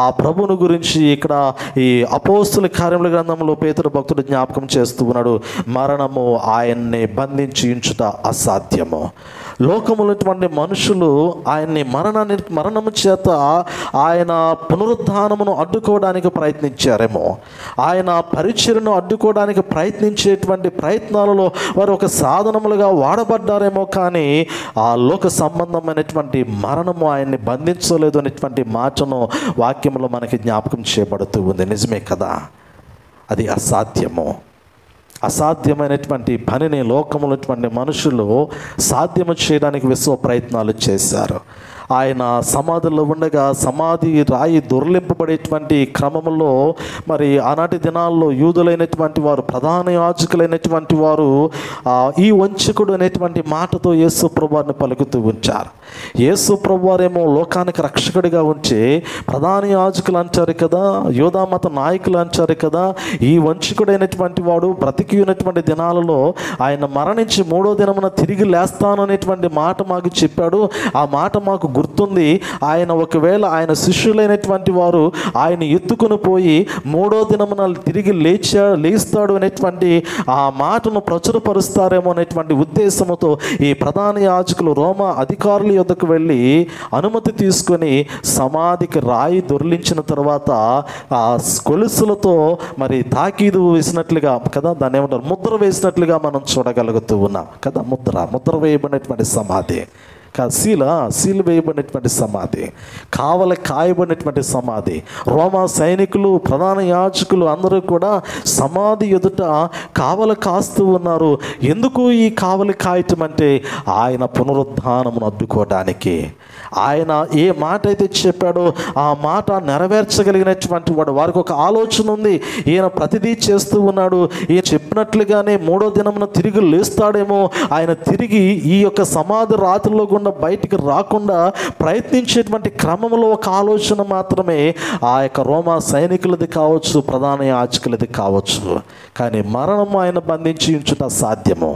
ఆ ప్రభువుని గురించి ఇక్కడ ఈ అపోస్తుల కార్యముల గ్రంథంలో పేతురు భక్తుడు జ్ఞాపకం చేస్తూ ఉన్నాడు. మరణము ఆయన్ని బంధించి అసాధ్యము. లోకములటువంటి మనుషులు ఆయన్ని మరణము చేత ఆయన పునరుద్ధానమును అడ్డుకోవడానికి ప్రయత్నించారేమో, ఆయన పరిచర్యను అడ్డుకోవడానికి ప్రయత్నించేటువంటి ప్రయత్నాలలో వారు ఒక సాధనములుగా వాడబడ్డారేమో, కానీ ఆ లోక సంబంధమైనటువంటి మరణము ఆయన్ని బంధించలేదు అనేటువంటి మాటను వాక్యంలో మనకి జ్ఞాపకం చేయబడుతూ ఉంది. నిజమే కదా, అది అసాధ్యమైనటువంటి పనిని లోకములటువంటి మనుషులు సాధ్యము చేయడానికి విశ్వ ప్రయత్నాలు చేశారు. ఆయన సమాధిలో ఉండగా సమాధి రాయి దొర్లింపబడేటువంటి క్రమంలో మరి ఆనాటి దినాల్లో యూదులైనటువంటి వారు, ప్రధాన యాజకులైనటువంటి వారు ఈ వంచకుడు అనేటువంటి మాటతో యేసు ప్రభువారిని పలుకుతూ ఉంచారు. యేసు ప్రభువారేమో లోకానికి రక్షకుడిగా ఉంచి ప్రధాన యాజకులు అంటారు కదా, యూదామత నాయకులు అంటారు కదా, ఈ వంచకుడైనటువంటి వాడు బ్రతికి ఉన్నటువంటి దినాలలో ఆయన మరణించి 3వ దినమున తిరిగి లేస్తాను అనేటువంటి మాట మాకు చెప్పాడు. ఆ మాట మాకు గుర్తుంది. ఆయన ఒకవేళ ఆయన శిష్యులైనటువంటి వారు ఆయన ఎత్తుకుని పోయి 3వ దినమున తిరిగి లేస్తాడు అనేటువంటి ఆ మాటను ప్రచురపరుస్తారేమో అనేటువంటి ఉద్దేశంతో ఈ ప్రధాన యాజకులు రోమా అధికారుల యొద్దకు వెళ్ళి అనుమతి తీసుకొని సమాధికి రాయి దొర్లించిన తర్వాత ఆ కొలుసులతో మరి తాకీదు వేసినట్లుగా కదా, దాన్ని ఏమంటారు, ముద్ర వేసినట్లుగా మనం చూడగలుగుతూ ఉన్నాం కదా. ముద్ర వేయబడినటువంటి సమాధి, సీలు వేయబడినటువంటి సమాధి, కాయబడినటువంటి సమాధి. రోమా సైనికులు, ప్రధాన యాజకులు అందరూ కూడా సమాధి ఎదుట కావలి కాస్తూ ఉన్నారు. ఎందుకు ఈ కావలి కాయటం అంటే ఆయన పునరుద్ధానమును అడ్డుకోవడానికి. ఆయన ఏ మాట అయితే చెప్పాడో ఆ మాట నెరవేర్చగలిగినటువంటి వాడు. వారికి ఒక ఆలోచన ఉంది, ఈయన ప్రతిదీ చేస్తూ ఉన్నాడు, ఈయన చెప్పినట్లుగానే 3వ దినమున తిరిగి లేస్తాడేమో, ఆయన తిరిగి ఈ యొక్క సమాధి రాత్రిలో గుండా బయటికి రాకుండా ప్రయత్నించేటువంటి క్రమంలో ఒక ఆలోచన మాత్రమే ఆ యొక్క రోమా సైనికులది కావచ్చు, ప్రధాన యాజకులది కావచ్చు. కానీ మరణం ఆయన బంధించి ఉంచుట సాధ్యము.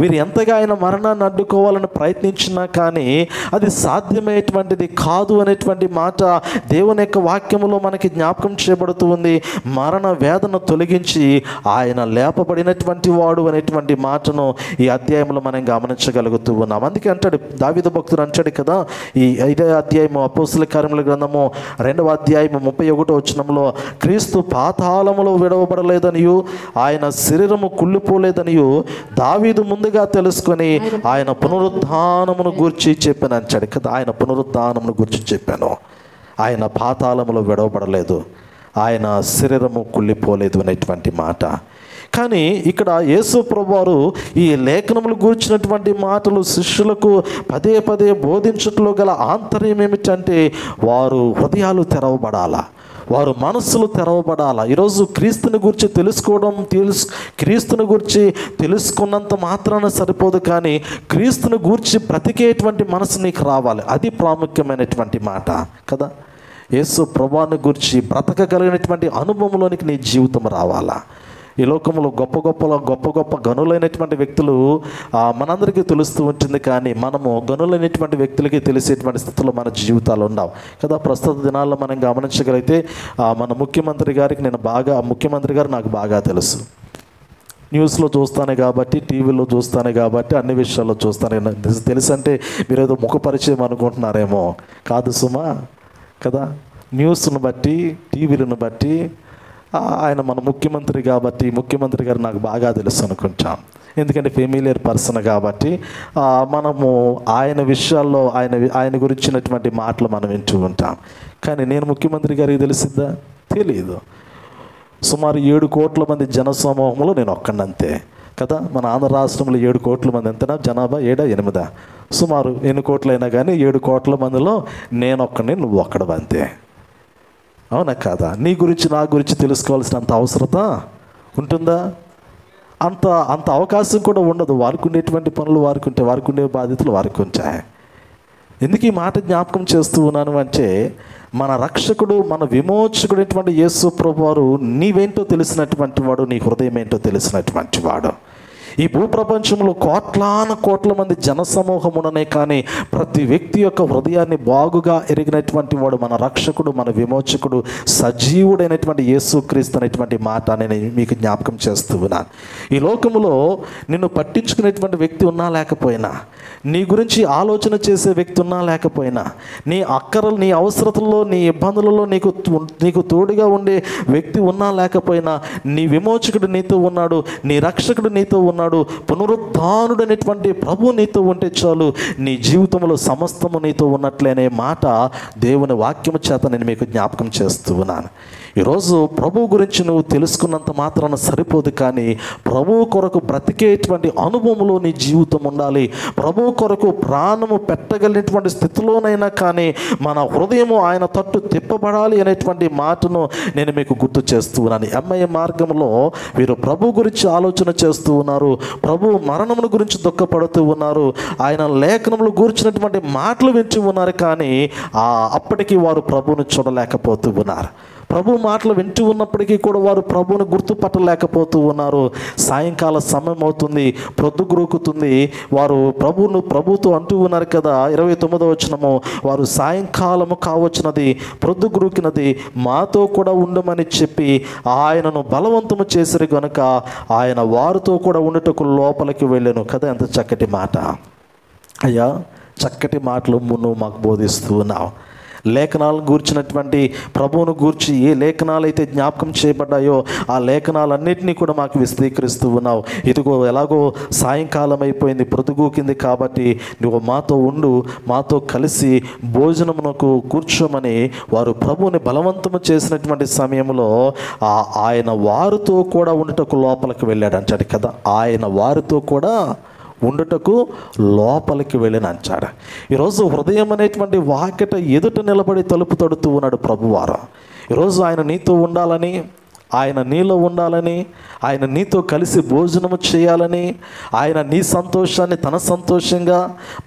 వీరు ఎంతగా ఆయన మరణాన్ని అడ్డుకోవాలని ప్రయత్నించినా కానీ అది సాధ్యమయ్యేటువంటిది కాదు అనేటువంటి మాట దేవుని యొక్క వాక్యములో మనకి జ్ఞాపకం చేయబడుతూ ఉంది. మరణ వేదన తొలగించి ఆయన లేపబడినటువంటి వాడు అనేటువంటి మాటను ఈ అధ్యాయంలో మనం గమనించగలుగుతూ ఉన్నాం. అందుకే అంటాడు దావీదు భక్తుడు అంటాడు కదా, ఈ 5వ అధ్యాయము అపోస్తుల కార్యముల గ్రంథము 2వ అధ్యాయము 31వ వచనంలో, క్రీస్తు పాతాళములో విడవబడలేదనియు ఆయన శరీరము కుళ్ళిపోలేదనియు దావీదు ముందుగా తెలుసుకొని ఆయన పునరుద్ధానమును గూర్చి చెప్పాను అంటాడు కదా. ఆయన పునరుద్ధానమును గురించి చెప్పాను. ఆయన పాతాళములో విడవబడలేదు, ఆయన శరీరము కుళ్ళిపోలేదు అనేటువంటి మాట. కానీ ఇక్కడ యేసు ప్రభువారు ఈ లేఖనములు గురించినటువంటి మాటలు శిష్యులకు పదే పదే బోధించట్లో గల ఆంతర్యం ఏమిటంటే వారు హృదయాలు తెరవబడాలా, వారు మనస్సులు తెరవబడాలా. ఈరోజు క్రీస్తుని గురించి క్రీస్తుని గురించి తెలుసుకున్నంత మాత్రాన సరిపోదు, కానీ క్రీస్తుని గురించి బ్రతికేటువంటి మనసు నీకు రావాలి. అది ప్రాముఖ్యమైనటువంటి మాట కదా. యేసు ప్రభువుని గురించి బ్రతకగలిగినటువంటి అనుభవంలోనికి నీ జీవితం రావాలా. ఈ లోకంలో గొప్ప గనులైనటువంటి వ్యక్తులు మనందరికీ తెలుస్తూ ఉంటుంది, కానీ మనము గనులైనటువంటి వ్యక్తులకి తెలిసేటువంటి స్థితిలో మన జీవితాలు ఉన్నాం కదా. ప్రస్తుత దినాల్లో మనం గమనించగలిగితే మన ముఖ్యమంత్రి గారు నాకు బాగా తెలుసు. న్యూస్లో చూస్తానే కాబట్టి, టీవీలో చూస్తానే కాబట్టి, అన్ని విషయాల్లో చూస్తానే తెలుసు. అంటే మీరేదో ముఖపరిచయం అనుకుంటున్నారేమో, కాదు సుమా కదా. న్యూస్ను బట్టి, టీవీలను బట్టి ఆయన మన ముఖ్యమంత్రి కాబట్టి ముఖ్యమంత్రి గారు నాకు బాగా తెలుసు అనుకుంటాం. ఎందుకంటే ఫెమిలియర్ పర్సన్ కాబట్టి మనము ఆయన విషయాల్లో ఆయన గురించినటువంటి మాటలు మనం వింటూ ఉంటాం. కానీ నేను ముఖ్యమంత్రి గారికి తెలిసిద్దా? తెలియదు. సుమారు 7 కోట్ల మంది జనసమూహంలో నేను ఒక్కడంతే. కదా. మన ఆంధ్ర రాష్ట్రంలో 7 కోట్ల మంది, ఎంతనా జనాభా? 7, 8 సుమారు. ఎన్ని కోట్లైనా కానీ 7 కోట్ల మందిలో నేనొక్కడిని, నువ్వు ఒక్కడు అంతే. అవునా కాదా? నీ గురించి నా గురించి తెలుసుకోవాల్సినంత అవసరత ఉంటుందా? అంత అవకాశం కూడా ఉండదు. వారికి ఉండేటువంటి పనులు వారికి ఉంటే, వారికి ఉండే బాధ్యతలు వారికి ఉంటాయి. ఎందుకు ఈ మాట జ్ఞాపకం చేస్తూ ఉన్నాను అంటే, మన రక్షకుడు, మన విమోచకుడైనటువంటి యేసు ప్రభువారు నీవేంటో తెలిసినటువంటి వాడు, నీ హృదయం ఏంటో తెలిసినటువంటి వాడు. ఈ భూప్రపంచంలో కోట్ల మంది జనసమూహముననే కానీ ప్రతి వ్యక్తి యొక్క హృదయాన్ని బాగుగా ఎరిగినటువంటి వాడు మన రక్షకుడు, మన విమోచకుడు, సజీవుడైనటువంటి యేసుక్రీస్తు అనేటువంటి మాట నేను మీకు జ్ఞాపకం చేస్తూ ఉన్నాను. ఈ లోకములో నిన్ను పట్టించుకునేటువంటి వ్యక్తి ఉన్నా లేకపోయినా, నీ గురించి ఆలోచన చేసే వ్యక్తి ఉన్నా లేకపోయినా, నీ అక్కరలు, నీ అవసరతల్లో, నీ ఇబ్బందులలో నీకు తోడుగా ఉండే వ్యక్తి ఉన్నా లేకపోయినా, నీ విమోచకుడు నీతో ఉన్నాడు, నీ రక్షకుడు నీతో ఉన్నాడు, పునరుద్ధానుడైనటువంటి ప్రభు నీతో ఉంటే చాలు, నీ జీవితంలో సమస్తము నీతో ఉన్నట్లేనే మాట దేవుని వాక్యము చేత నేను మీకు జ్ఞాపకం చేస్తూ ఉన్నాను. ఈరోజు ప్రభు గురించి నువ్వు తెలుసుకున్నంత మాత్రాన సరిపోదు, కానీ ప్రభు కొరకు బ్రతికేటువంటి అనుభవంలో నీ జీవితం ఉండాలి. ప్రభు కొరకు ప్రాణము పెట్టగలిగినటువంటి స్థితిలోనైనా కానీ మన హృదయము ఆయన తట్టు తిప్పబడాలి అనేటువంటి మాటను నేను మీకు గుర్తు చేస్తూ ఉన్నాను. ఎంఐ మార్గంలో వీరు ప్రభు గురించి ఆలోచన చేస్తూ ఉన్నారు, ప్రభు మరణమును గురించి దుఃఖపడుతూ ఉన్నారు, ఆయన లేఖనములు గూర్చినటువంటి మాటలు వింటూ ఉన్నారు, కానీ అప్పటికి వారు ప్రభువును చూడలేకపోతూ ఉన్నారు. ప్రభు మాటలు వింటూ ఉన్నప్పటికీ కూడా వారు ప్రభువును గుర్తుపట్టలేకపోతూ ఉన్నారు. సాయంకాల సమయం అవుతుంది, ప్రొద్దుగురుకుతుంది, వారు ప్రభుతో అంటూ ఉన్నారు కదా, 29వ వచనము, వారు సాయంకాలము కావచ్చినది, ప్రొద్దుగురుకినది, మాతో కూడా ఉండమని చెప్పి ఆయనను బలవంతము చేసిరి గనుక ఆయన వారితో కూడా ఉండుటకు లోపలికి వెళ్ళాను. కదా, ఎంత చక్కటి మాట అయ్యా. చక్కటి మాటలు నువ్వు మాకు బోధిస్తూ ఉన్నావు. లేఖనాలను గూర్చినటువంటి ప్రభువును గూర్చి ఏ లేఖనాలు అయితే జ్ఞాపకం చేయబడ్డాయో ఆ లేఖనాలన్నింటినీ కూడా మాకు విశదీకరిస్తూ ఉన్నావు. ఇదిగో ఎలాగో సాయంకాలం అయిపోయింది, ప్రొద్దుగూకింది, కాబట్టి నువ్వు మాతో ఉండు, మాతో కలిసి భోజనమునకు కూర్చోమని వారు ప్రభువుని బలవంతము చేసినటువంటి సమయంలో ఆయన వారితో కూడా ఉండుటకు లోపలికి వెళ్ళాడు అంటాడు కదా. ఆయన వారితో కూడా ఉండుటకు లోపలికి వెళ్ళిన అంటాడు. ఈరోజు హృదయం అనేటువంటి వాకిట ఎదుట నిలబడి తలుపు తడుతూ ఉన్నాడు ప్రభువారు. ఈరోజు ఆయన నీతో ఉండాలని, ఆయన నీలో ఉండాలని, ఆయన నీతో కలిసి భోజనము చేయాలని, ఆయన నీ సంతోషాన్ని తన సంతోషంగా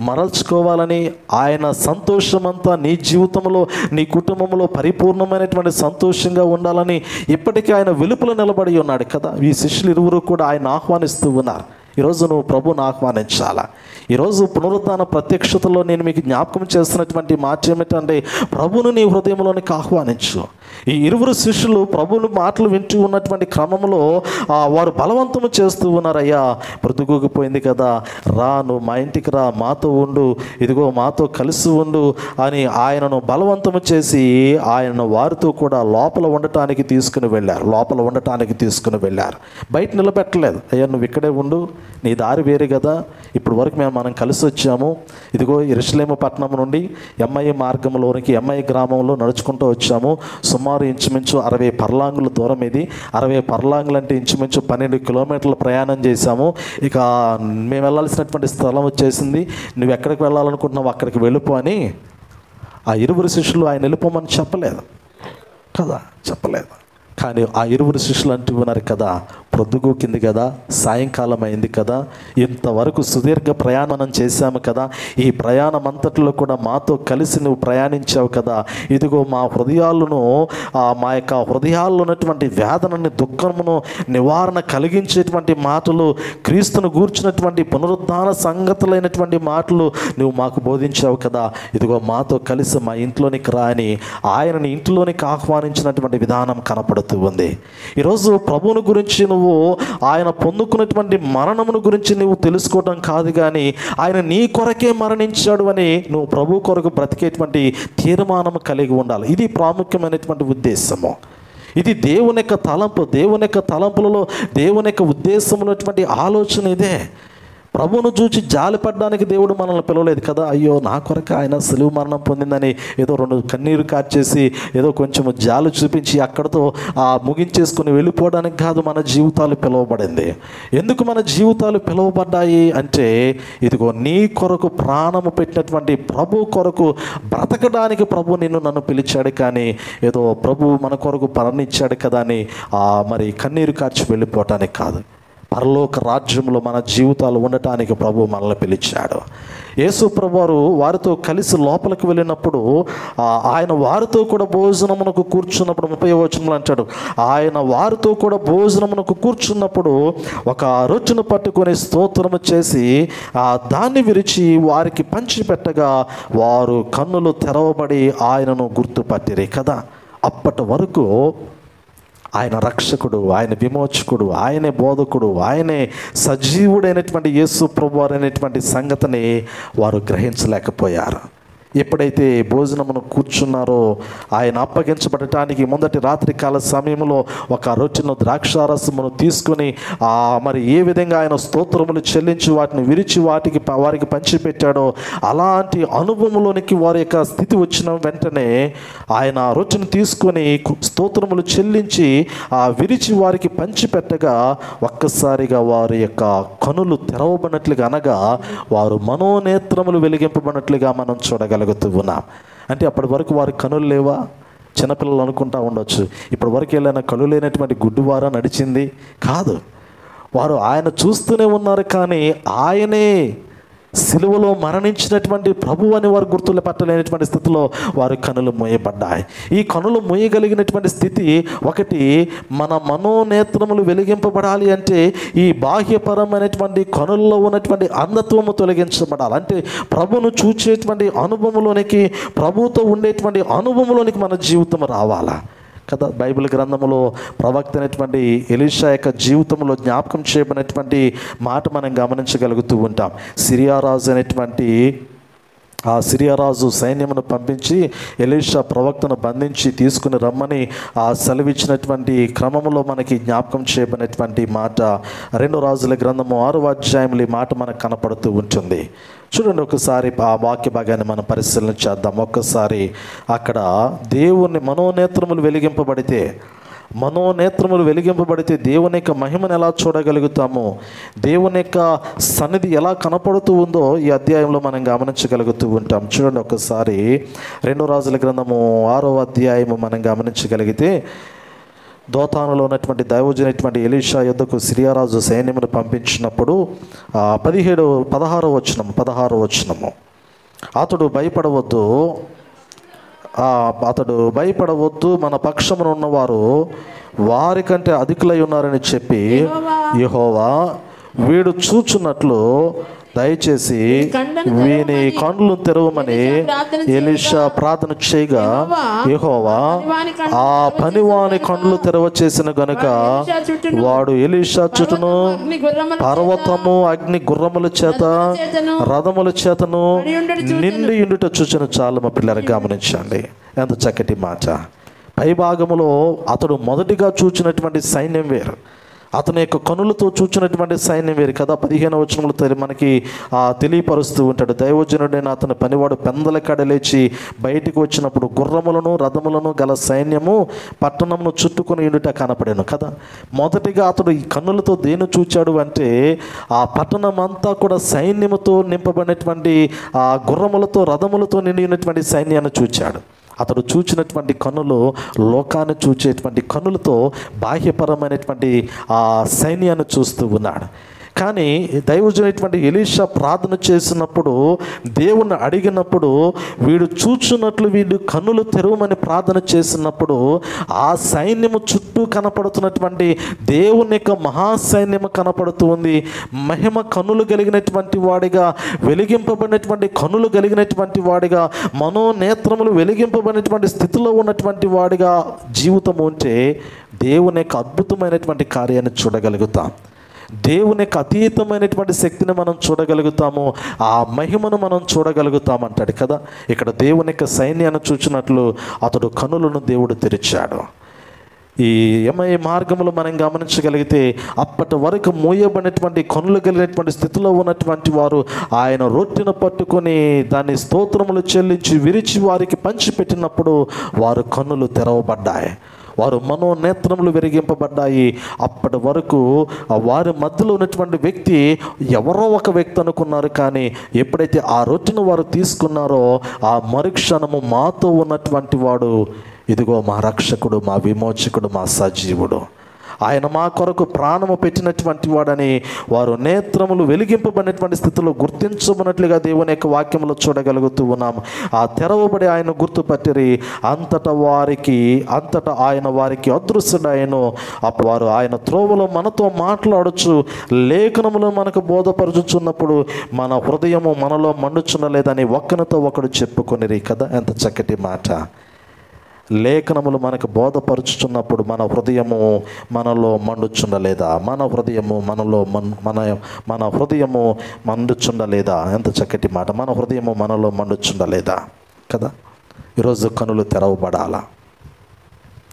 మరల్చుకోవాలని, ఆయన సంతోషమంతా నీ జీవితంలో, నీ కుటుంబంలో పరిపూర్ణమైనటువంటి సంతోషంగా ఉండాలని ఇప్పటికీ ఆయన వెలుపల నిలబడి ఉన్నాడు కదా. ఈ శిష్యులు ఇరువురు కూడా ఆయన ఆహ్వానిస్తూ ఉన్నారు. ఈరోజు నువ్వు ప్రభువుని ఆహ్వానించాలా. ఈరోజు పునరుద్ధాన ప్రత్యక్షతలో నేను మీకు జ్ఞాపకం చేస్తున్నటువంటి మాట ఏమిటంటే, ప్రభువును నీ హృదయంలోనికి ఆహ్వానించు. ఈ ఇరువురు శిష్యులు ప్రభువుని మాటలు వింటూ ఉన్నటువంటి క్రమంలో వారు బలవంతము చేస్తూ ఉన్నారయ్యా, ప్రొద్దుగూకిపోయింది కదా, రా, నువ్వు మా ఇంటికి రా, మాతో ఉండు, ఇదిగో మాతో కలిసి ఉండు అని ఆయనను బలవంతము చేసి ఆయనను వారితో కూడా లోపల ఉండటానికి తీసుకుని వెళ్ళారు. బయట నిలబెట్టలేదు. అయ్యా నువ్వు ఇక్కడే ఉండు, నీ దారి వేరే కదా, ఇప్పుడు వరకు మనం కలిసి వచ్చాము, ఇదిగో యెరూషలేము పట్టణం నుండి ఎంఐ మార్గంలోనికి, ఎంఐ గ్రామంలో నడుచుకుంటూ వచ్చాము. సుమారు ఇంచుమించు 60 పర్లాంగుల దూరం ఇది. 60 పర్లాంగులు అంటే ఇంచుమించు 12 కిలోమీటర్ల ప్రయాణం చేశాము. ఇక మేము వెళ్ళాల్సినటువంటి స్థలం వచ్చేసింది, నువ్వు ఎక్కడికి వెళ్ళాలనుకుంటున్నావు అక్కడికి వెళ్ళిపో అని ఆ ఇరువురు శిష్యులు ఆయన వెళ్ళిపోమని చెప్పలేదు కదా, చెప్పలేదు. కానీ ఆ ఇరువురు శిష్యులు అంటూ ఉన్నారు కదా, ప్రొద్దుగూకింది కదా, సాయంకాలం అయింది కదా, ఇంతవరకు సుదీర్ఘ ప్రయాణం చేశాము కదా, ఈ ప్రయాణం అంతట్లో కూడా మాతో కలిసి నువ్వు ప్రయాణించావు కదా, ఇదిగో మా హృదయాలను, మా యొక్క హృదయాల్లో ఉన్నటువంటి వేదనని, దుఃఖమును నివారణ కలిగించేటువంటి మాటలు, క్రీస్తును గూర్చినటువంటి పునరుద్ధాన సంగతులైనటువంటి మాటలు నువ్వు మాకు బోధించావు కదా, ఇదిగో మాతో కలిసి మా ఇంట్లోనికి రా అని ఆయనని ఇంట్లోనికి ఆహ్వానించినటువంటి విధానం కనపడుతుంది. ఈరోజు ప్రభువుని గురించి నువ్వు ఆయన పొందుకున్నటువంటి మరణమును గురించి నువ్వు తెలుసుకోవటం కాదు, కానీ ఆయన నీ కొరకే మరణించాడు అని నువ్వు ప్రభు కొరకు బ్రతికేటువంటి తీర్మానం కలిగి ఉండాలి. ఇది ప్రాముఖ్యమైనటువంటి ఉద్దేశము. ఇది దేవుని యొక్క తలంపు. దేవుని యొక్క తలంపులలో, దేవుని యొక్క ఉద్దేశంలో ఆలోచన ఇదే. ప్రభువును చూచి జాలిపడడానికి దేవుడు మనల్ని పిలవలేదు కదా. అయ్యో నా కొరకు ఆయన సిలువ మరణం పొందిందని ఏదో 2 కన్నీరు కార్చేసి ఏదో కొంచెం జాలి చూపించి అక్కడితో ముగించేసుకుని వెళ్ళిపోవడానికి కాదు మన జీవితాలు పిలువబడింది. ఎందుకు మన జీవితాలు పిలువబడ్డాయి అంటే, ఇదిగో నీ కొరకు ప్రాణము పెట్టినటువంటి ప్రభు కొరకు బ్రతకడానికి ప్రభు నన్ను పిలిచాడు. కానీ ఏదో ప్రభు మన కొరకు మరణించాడు కదా అని మరి కన్నీరు కార్చి వెళ్ళిపోవటానికి కాదు. పరలోక రాజ్యంలో మన జీవితాలు ఉండటానికి ప్రభు మనల్ని పిలిచాడు. యేసు ప్రభువారు వారితో కలిసి లోపలికి వెళ్ళినప్పుడు ఆయన వారితో కూడా భోజనమునకు కూర్చున్నప్పుడు 30వ వచనంలో అంటాడు, ఆయన వారితో కూడా భోజనమునకు కూర్చున్నప్పుడు ఒక రొట్టెను పట్టుకొని స్తోత్రము చేసి దాన్ని విరిచి వారికి పంచిపెట్టగా వారు కన్నులు తెరవబడి ఆయనను గుర్తుపట్టిరి కదా. అప్పటి వరకు ఆయన రక్షకుడు, ఆయన విమోచకుడు, ఆయనే బోధకుడు, ఆయనే సజీవుడైనటువంటి యేసు ప్రభువారు అనేటువంటి సంగతిని వారు గ్రహించలేకపోయారు. ఎప్పుడైతే భోజనమును కూర్చున్నారో, ఆయన అప్పగించబడటానికి మొదటి రాత్రి కాల సమయంలో ఒక రొట్టెను ద్రాక్షారసమును తీసుకొని మరి ఏ విధంగా ఆయన స్తోత్రములు చెల్లించి వాటిని విరిచి వారికి పంచిపెట్టాడో, అలాంటి అనుభవంలోనికి వారి యొక్క స్థితి వచ్చిన వెంటనే ఆయన రొట్టెను తీసుకొని స్తోత్రములు చెల్లించి విరిచి వారికి పంచిపెట్టగా ఒక్కసారిగా వారి యొక్క కనులు తెరవబడినట్లుగా, అనగా వారు మనోనేత్రములు వెలిగింపబడినట్లుగా మనం చూడగలుగుతున్నాం. అంటే అప్పటి వరకు వారి కనులు లేవా? చిన్నపిల్లలు అనుకుంటా ఉండొచ్చు, ఇప్పటి వరకు వెళ్ళిన కళ్ళు లేనటువంటి గుడ్డివారా నడిచింది కాదు. వారు ఆయన చూస్తూనే ఉన్నారు, కానీ ఆయనే సిలువలో మరణించినటువంటి ప్రభువు అని వారు గుర్తులు పట్టలేనటువంటి స్థితిలో వారి కనులు మూయబడ్డాయి. ఈ కనులు మూయగలిగినటువంటి స్థితి ఒకటి, మన మనోనేత్రములు వెలిగింపబడాలి అంటే ఈ బాహ్యపరమైనటువంటి కనుల్లో ఉన్నటువంటి అంధత్వము తొలగించబడాలి. అంటే ప్రభును చూచేటువంటి అనుభవంలోనికి, ప్రభుతో ఉండేటువంటి అనుభవంలోనికి మన జీవితం రావాలా కదా. బైబిల్ గ్రంథంలో ప్రవక్త అయినటువంటి ఎలీషా యొక్క జీవితంలో జ్ఞాపకం చేయబడినటువంటి మాట మనం గమనించగలుగుతూ ఉంటాం. సిరియా రాజు అనేటువంటి సిరియా రాజు సైన్యమును పంపించి ఎలీషా ప్రవక్తను బంధించి తీసుకుని రమ్మని సెలవిచ్చినటువంటి క్రమంలో మనకి జ్ఞాపకం చేయబడినటువంటి మాట 2 రాజుల గ్రంథము 6వ అధ్యాయంలో ఈ మాట మనకు కనపడుతూ ఉంటుంది. చూడండి, ఒకసారి ఆ వాక్య భాగాన్ని మనం పరిశీలన చేద్దాం. ఒక్కసారి అక్కడ దేవుని మనోనేత్రములు వెలిగింపబడితే దేవుని యొక్క మహిమను ఎలా చూడగలుగుతామో, దేవుని యొక్క సన్నిధి ఎలా కనపడుతూ ఉందో ఈ అధ్యాయంలో మనం గమనించగలుగుతూ ఉంటాం. చూడండి, ఒకసారి 2 రాజుల గ్రంథము 6వ అధ్యాయము మనం గమనించగలిగితే, దోతానులో ఉన్నటువంటి దైవజనటువంటి ఎలీషా యొద్దకు సిరియారాజు సైన్యమును పంపించినప్పుడు 16వ వచనము, అతడు భయపడవద్దు, మన పక్షమున ఉన్నవారు వారికంటే అధికులై ఉన్నారని చెప్పి యెహోవా వీడు చూచున్నట్లు దయచేసి వీని కండ్లు తెరవమని ఎలీషా ప్రార్థన చేయగా యెహోవా ఆ పనివాని కండ్లు తెరవ చేసిన గనుక వాడు ఎలీషా చుట్టూను పర్వతము అగ్ని గుర్రముల చేత రథముల చేతను నిండి ఉండుట చూచిన చాలు. మా పిల్లలు గమనించండి, ఎంత చక్కటి మాట. పై భాగములో అతడు మొదటిగా చూచినటువంటి సైన్యం వేరు, అతని యొక్క కనులతో చూచినటువంటి సైన్యం వేరు కదా. 15వ వచనంలో మనకి తెలియపరుస్తూ ఉంటాడు, దైవజనుడైన అతని పనివాడు పెందల కాడ లేచి బయటికి వచ్చినప్పుడు గుర్రములను రథములను గల సైన్యము పట్టణమును చుట్టుకొని ఉండుట కనపడాను కదా. మొదటిగా అతడు ఈ కన్నులతో దేని చూచాడు అంటే, ఆ పట్టణం అంతా కూడా సైన్యముతో నింపబడినటువంటి ఆ గుర్రములతో రథములతో నిండినటువంటి సైన్యాన్ని చూచాడు. అతడు చూచినటువంటి కన్నులు లోకాన్ని చూచేటువంటి కన్నులతో బాహ్యపరమైనటువంటి ఆ సైన్యాన్ని చూస్తూ ఉన్నాడు. కానీ దైవజనటువంటి ఎలీషా ప్రార్థన చేసినప్పుడు, దేవుణ్ణి అడిగినప్పుడు, వీడు చూచున్నట్లు వీడు కన్నులు తెరవమని ప్రార్థన చేసినప్పుడు ఆ సైన్యము చుట్టూ కనపడుతున్నటువంటి దేవుని యొక్క మహాసైన్యము కనపడుతూ ఉంది. మహిమ కన్నులు కలిగినటువంటి వాడిగా, వెలిగింపబడినటువంటి కన్నులు కలిగినటువంటి వాడిగా, మనోనేత్రములు వెలిగింపబడినటువంటి స్థితిలో ఉన్నటువంటి వాడిగా జీవితం ఉంటే దేవుని యొక్క అద్భుతమైనటువంటి కార్యాన్ని చూడగలుగుతాం. దేవుని యొక్క అతీతమైనటువంటి శక్తిని మనం చూడగలుగుతాము, ఆ మహిమను మనం చూడగలుగుతామంటాడు కదా. ఇక్కడ దేవుని యొక్క సైన్యాన్ని చూచినట్లు అతడు కనులను దేవుడు తెరిచాడు. ఈ ఎంఐ మార్గంలో మనం గమనించగలిగితే అప్పటి వరకు మూయబడినటువంటి కనులు కలిగినటువంటి స్థితిలో ఉన్నటువంటి వారు ఆయన రొట్టెను పట్టుకొని దాన్ని స్తోత్రములు చెల్లించి విరిచి వారికి పంచిపెట్టినప్పుడు వారు కన్నులు తెరవబడ్డాయి, వారు మనోనేత్రములు వెలిగింపబడ్డాయి. అప్పటి వరకు వారి మధ్యలో ఉన్నటువంటి వ్యక్తి ఎవరో ఒక వ్యక్తి అనుకున్నారు, కానీ ఎప్పుడైతే ఆ రొట్టెను వారు తీసుకున్నారో ఆ మరుక్షణము మాతో ఉన్నటువంటి వాడు, ఇదిగో మా రక్షకుడు, మా విమోచకుడు, మా సజీవుడు, ఆయన మా కొరకు ప్రాణము పెట్టినటువంటి వాడని వారు నేత్రములు వెలిగింపబడినటువంటి స్థితిలో గుర్తించబడినట్లుగా దేవుని యొక్క వాక్యంలో చూడగలుగుతూ ఉన్నాం. ఆ తెరవబడి ఆయన గుర్తుపట్టిరి. అంతటా ఆయన వారికి అదృశ్యుడాయను. అప్పుడు వారు ఆయన త్రోవలో మనతో మాట్లాడచ్చు, లేఖనములు మనకు బోధపరుచుచున్నప్పుడు మన హృదయము మనలో మండుచుండలేదని ఒకరితో ఒకడు చెప్పుకొనిరి కదా. ఎంత చక్కటి మాట. లేఖనములు మనకు బోధపరుచుచున్నప్పుడు మన హృదయము మనలో మండుచుండలేదా? మన హృదయము మన హృదయము మండుచుండలేదా? ఎంత చక్కటి మాట. మన హృదయము మనలో మండుచుండలేదా కదా. ఈరోజు కనులు తెరవబడాలా.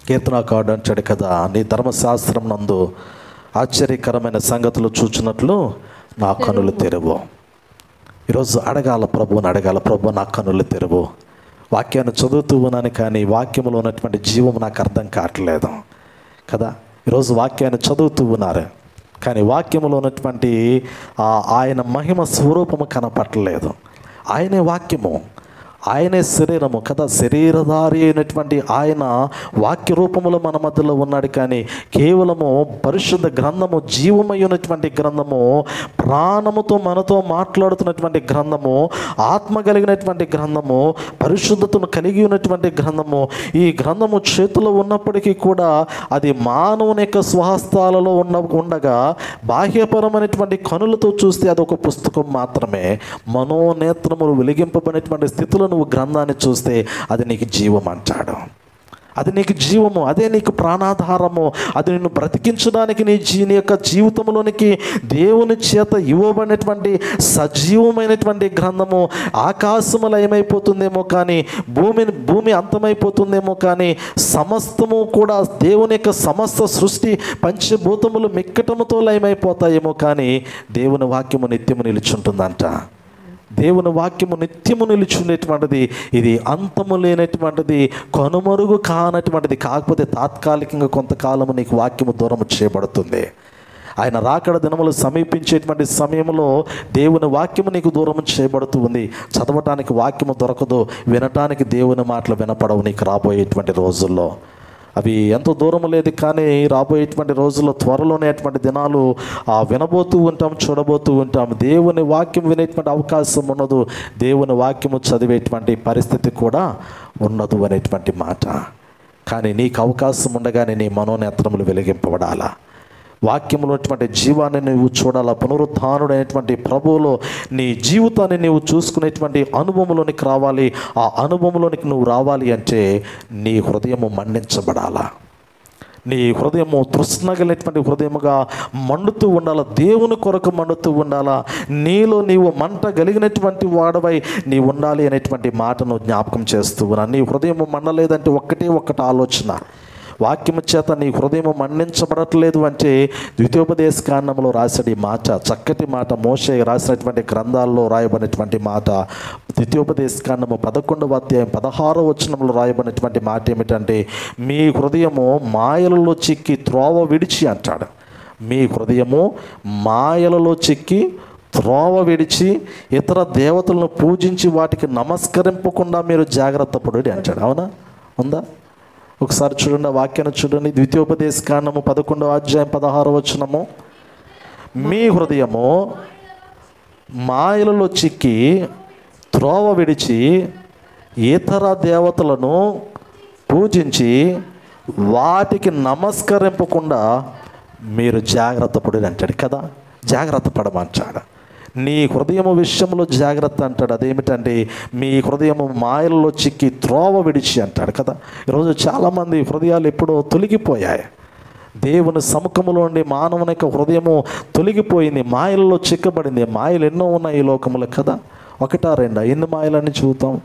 కీర్తనాకారుడు అంటాడు కదా, నీ ధర్మశాస్త్రం నందు ఆశ్చర్యకరమైన సంగతులు చూచినట్లు నా కనులు తెరువు. ఈరోజు అడగాల ప్రభువుని, అడగాల ప్రభు నా కనులు తెరువు. వాక్యాన్ని చదువుతూ ఉన్నాను, కానీ వాక్యంలో ఉన్నటువంటి జీవం నాకు అర్థం కావట్లేదు కదా. ఈరోజు వాక్యాన్ని చదువుతూ ఉన్నారు, కానీ వాక్యంలో ఉన్నటువంటి ఆయన మహిమ స్వరూపము కనపట్టలేదు. ఆయనే వాక్యము, ఆయనే శరీరము కదా. శరీరధారి అయినటువంటి ఆయన వాక్య రూపములో మన మధ్యలో ఉన్నాడు, కానీ కేవలము పరిశుద్ధ గ్రంథము, జీవమైనటువంటి గ్రంథము, ప్రాణముతో మనతో మాట్లాడుతున్నటువంటి గ్రంథము, ఆత్మ కలిగినటువంటి గ్రంథము, పరిశుద్ధతను కలిగి ఉన్నటువంటి గ్రంథము. ఈ గ్రంథము చేతిలో ఉన్నప్పటికీ కూడా అది మానవుని యొక్క స్వహస్తాలలో ఉండగా బాహ్యపరమైనటువంటి కనులతో చూస్తే అదొక పుస్తకం మాత్రమే. మనోనేత్రములు వెలిగింపబడినటువంటి స్థితిలో నువ్వు గ్రంథాన్ని చూస్తే అది నీకు జీవం అంటాడు. అది నీకు జీవము, అదే నీకు ప్రాణాధారము. అది నిన్ను బ్రతికించడానికి నీ యొక్క జీవితంలోనికి దేవుని చేత ఇవ్వబడినటువంటి సజీవమైనటువంటి గ్రంథము. ఆకాశములు ఏమైపోతుందేమో కానీ, భూమి అంతమైపోతుందేమో కానీ, సమస్తము కూడా దేవుని యొక్క సమస్త సృష్టి పంచభూతములు మిక్కటముతో లయమైపోతాయేమో కానీ దేవుని వాక్యము నిత్యము నిలుచుంటుందంట. దేవుని వాక్యము నిత్యము నిలుచుండేటువంటిది. ఇది అంతము లేనటువంటిది, కనుమరుగు కానటువంటిది. కాకపోతే తాత్కాలికంగా కొంతకాలము నీకు వాక్యము దూరము చేయబడుతుంది. ఆయన రాకడ దినములు సమీపించేటువంటి సమయంలో దేవుని వాక్యము నీకు దూరం చేయబడుతూ ఉంది. చదవటానికి వాక్యము దొరకదు, వినటానికి దేవుని మాటలు వినపడవు నీకు రాబోయేటువంటి రోజుల్లో. అవి ఎంతో దూరం లేదు, కానీ రాబోయేటువంటి రోజుల్లో త్వరలోనే అటువంటి దినాలు వినబోతూ ఉంటాం, చూడబోతూ ఉంటాం. దేవుని వాక్యం వినేటువంటి అవకాశం ఉండదు, దేవుని వాక్యము చదివేటువంటి పరిస్థితి కూడా ఉండదు అనేటువంటి మాట. కానీ నీకు అవకాశం ఉండగానే నీ మనోనేత్రములు వెలిగింపబడాలా. వాక్యంలో ఉన్నటువంటి జీవాన్ని నువ్వు చూడాలా. పునరుత్థానుడైనటువంటి ప్రభువులో నీ జీవితాన్ని నువ్వు చూసుకునేటువంటి అనుభవంలోనికి రావాలి. ఆ అనుభవంలోనికి నువ్వు రావాలి అంటే నీ హృదయము మండించబడాలా. నీ హృదయము తృష్ణగలిగినటువంటి హృదయముగా మండుతూ ఉండాలా. దేవుని కొరకు మండుతూ ఉండాలా. నీలో నీవు మంట కలిగినటువంటి వాడవై నీ ఉండాలి అనేటువంటి మాటను జ్ఞాపకం చేస్తూ ఉన్నా. నీ హృదయము మండలేదంటే ఒక్కటి ఆలోచన. వాక్యము చేత నీ హృదయం మండించబడట్లేదు అంటే ద్వితీయోపదేశకాండంలో రాసిన మాట, చక్కటి మాట, మోషే రాసినటువంటి గ్రంథాల్లో రాయబడినటువంటి మాట. ద్వితీయోపదేశకాండము 11వ అధ్యాయం 16వ వచనంలో రాయబడినటువంటి మాట ఏమిటంటే, మీ హృదయము మాయలలో చిక్కి త్రోవ విడిచి అంటాడు. మీ హృదయము మాయలలో చిక్కి త్రోవ విడిచి ఇతర దేవతలను పూజించి వాటికి నమస్కరింపకుండా మీరు జాగ్రత్త పడుడి అంటాడు. అవునా? ఉందా? ఒకసారి చూడండి, ఆ వాక్యాన్ని చూడండి. ద్వితీయోపదేశకాండము 11వ అధ్యాయం 16వ వచనము. మీ హృదయము మాయలలో చిక్కి త్రోవ విడిచి ఇతర దేవతలను పూజించి వాటికి నమస్కరింపకుండా మీరు జాగ్రత్త పడి అంటాడు కదా. జాగ్రత్త పడమంటాడు. నీ హృదయము విషయంలో జాగ్రత్త అంటాడు. అదేమిటంటే మీ హృదయము మాయలలో చిక్కి త్రోవ విడిచి అంటాడు కదా. ఈరోజు చాలామంది హృదయాలు ఎప్పుడో తొలగిపోయాయి. దేవుని సముఖములో ఉండి మానవుని యొక్క హృదయము తొలగిపోయింది, మాయలలో చిక్కబడింది. మాయలు ఎన్నో ఉన్నాయి ఈ లోకములో కదా. ఒకటా రెండా? ఎన్ని మాయలని చూద్దాం.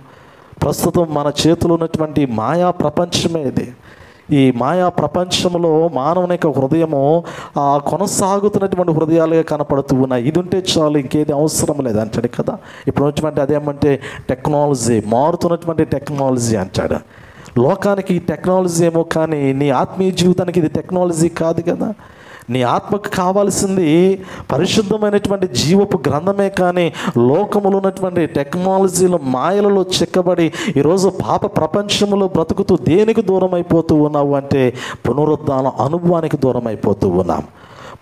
ప్రస్తుతం మన చేతిలో ఉన్నటువంటి మాయా ప్రపంచమే ఇది. ఈ మాయా ప్రపంచంలో మానవుని యొక్క హృదయము కొనసాగుతున్నటువంటి హృదయాలుగా కనపడుతూ ఉన్నాయి. ఇది ఉంటే చాలు, ఇంకేది అవసరం లేదు అంటాడు కదా. ఇప్పుడు ఉన్నటువంటి అదేమంటే టెక్నాలజీ, మారుతున్నటువంటి టెక్నాలజీ అంటాడు. లోకానికి ఈ టెక్నాలజీ ఏమో, కానీ నీ ఆత్మీయ జీవితానికి ఇది టెక్నాలజీ కాదు కదా. నీ ఆత్మకు కావాల్సింది పరిశుద్ధమైనటువంటి జీవపు గ్రంథమే, కానీ లోకములో ఉన్నటువంటి టెక్నాలజీల మాయలలో చిక్కబడి ఈరోజు పాప ప్రపంచంలో బ్రతుకుతూ దేనికి దూరం అయిపోతూ ఉన్నావు అంటే పునరుద్ధాన అనుభవానికి దూరం అయిపోతూ ఉన్నాం.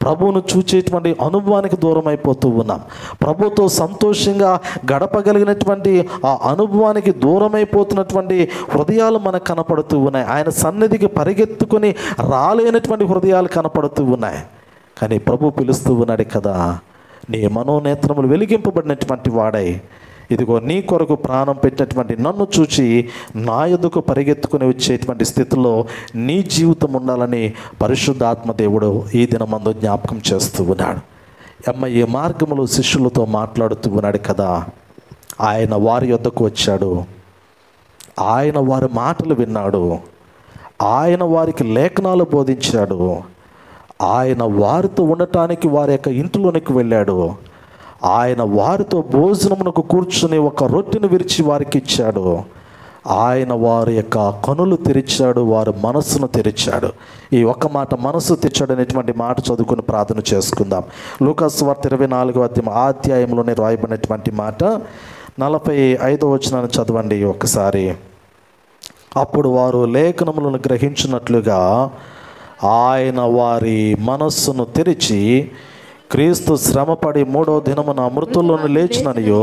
ప్రభువును చూచేటువంటి అనుభవానికి దూరం అయిపోతూ ఉన్నాం. ప్రభుతో సంతోషంగా గడపగలిగినటువంటి ఆ అనుభవానికి దూరం అయిపోతున్నటువంటి హృదయాలు మనకు కనపడుతూ ఉన్నాయి. ఆయన సన్నిధికి పరిగెత్తుకొని రాలేనటువంటి హృదయాలు కనపడుతూ ఉన్నాయి. కానీ ప్రభు పిలుస్తూ ఉన్నాడు కదా, నీ మనోనేత్రములు వెలిగింపబడినటువంటి వాడై ఇదిగో నీ కొరకు ప్రాణం పెట్టినటువంటి నన్ను చూచి నా యొద్దకు పరిగెత్తుకుని వచ్చేటువంటి స్థితిలో నీ జీవితం ఉండాలని పరిశుద్ధాత్మ దేవుడు ఈ దినమందు జ్ఞాపకం చేస్తూ ఉన్నాడు. ఈ మార్గంలో శిష్యులతో మాట్లాడుతూ ఉన్నాడు కదా. ఆయన వారి యొద్దకు వచ్చాడు, ఆయన వారి మాటలు విన్నాడు, ఆయన వారికి లేఖనాలు బోధించాడు, ఆయన వారితో ఉండటానికి వారి యొక్క ఇంటిలోనికి వెళ్ళాడు, ఆయన వారితో భోజనమునకు కూర్చుని ఒక రొట్టెను విరిచి వారికి ఇచ్చాడు, ఆయన వారి యొక్క కనులు తెరిచాడు, వారి మనస్సును తెరిచాడు. ఈ ఒక్క మాట మనస్సు తెరిచాడు అనేటువంటి మాట చదువుకుని ప్రార్థన చేసుకుందాం. లూకా సువార్త 24వ అధ్యాయంలోనే రాయబడినటువంటి మాట 45వ వచనాన్ని చదవండి ఒకసారి. అప్పుడు వారు లేఖనములను గ్రహించినట్లుగా ఆయన వారి మనస్సును తెరిచి క్రీస్తు శ్రమపడి 3వ దినమున మృతుల్లోని లేచిననియో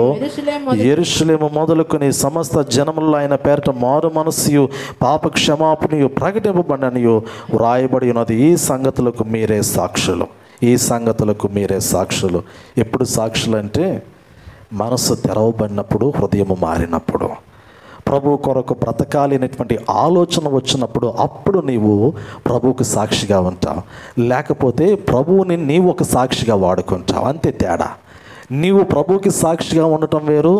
యెరూషలేము మొదలుకొని సమస్త జనములలో ఆయన పేరట మారు మనస్సు పాప క్షమాపణయు ప్రకటింపబడిననియో వ్రాయబడి ఉన్నది. ఈ సంగతులకు మీరే సాక్షులు, ఈ సంగతులకు మీరే సాక్షులు. ఎప్పుడు సాక్షులు అంటే మనసు తెరవబడినప్పుడు, హృదయము మారినప్పుడు, ప్రభు కొరకు బ్రతకాలి అనేటువంటి ఆలోచన వచ్చినప్పుడు అప్పుడు నీవు ప్రభువుకు సాక్షిగా ఉంటావు. లేకపోతే ప్రభువుని నీవు ఒక సాక్షిగా వాడుకుంటావు, అంతే తేడా. నీవు ప్రభువుకి సాక్షిగా ఉండటం వేరు,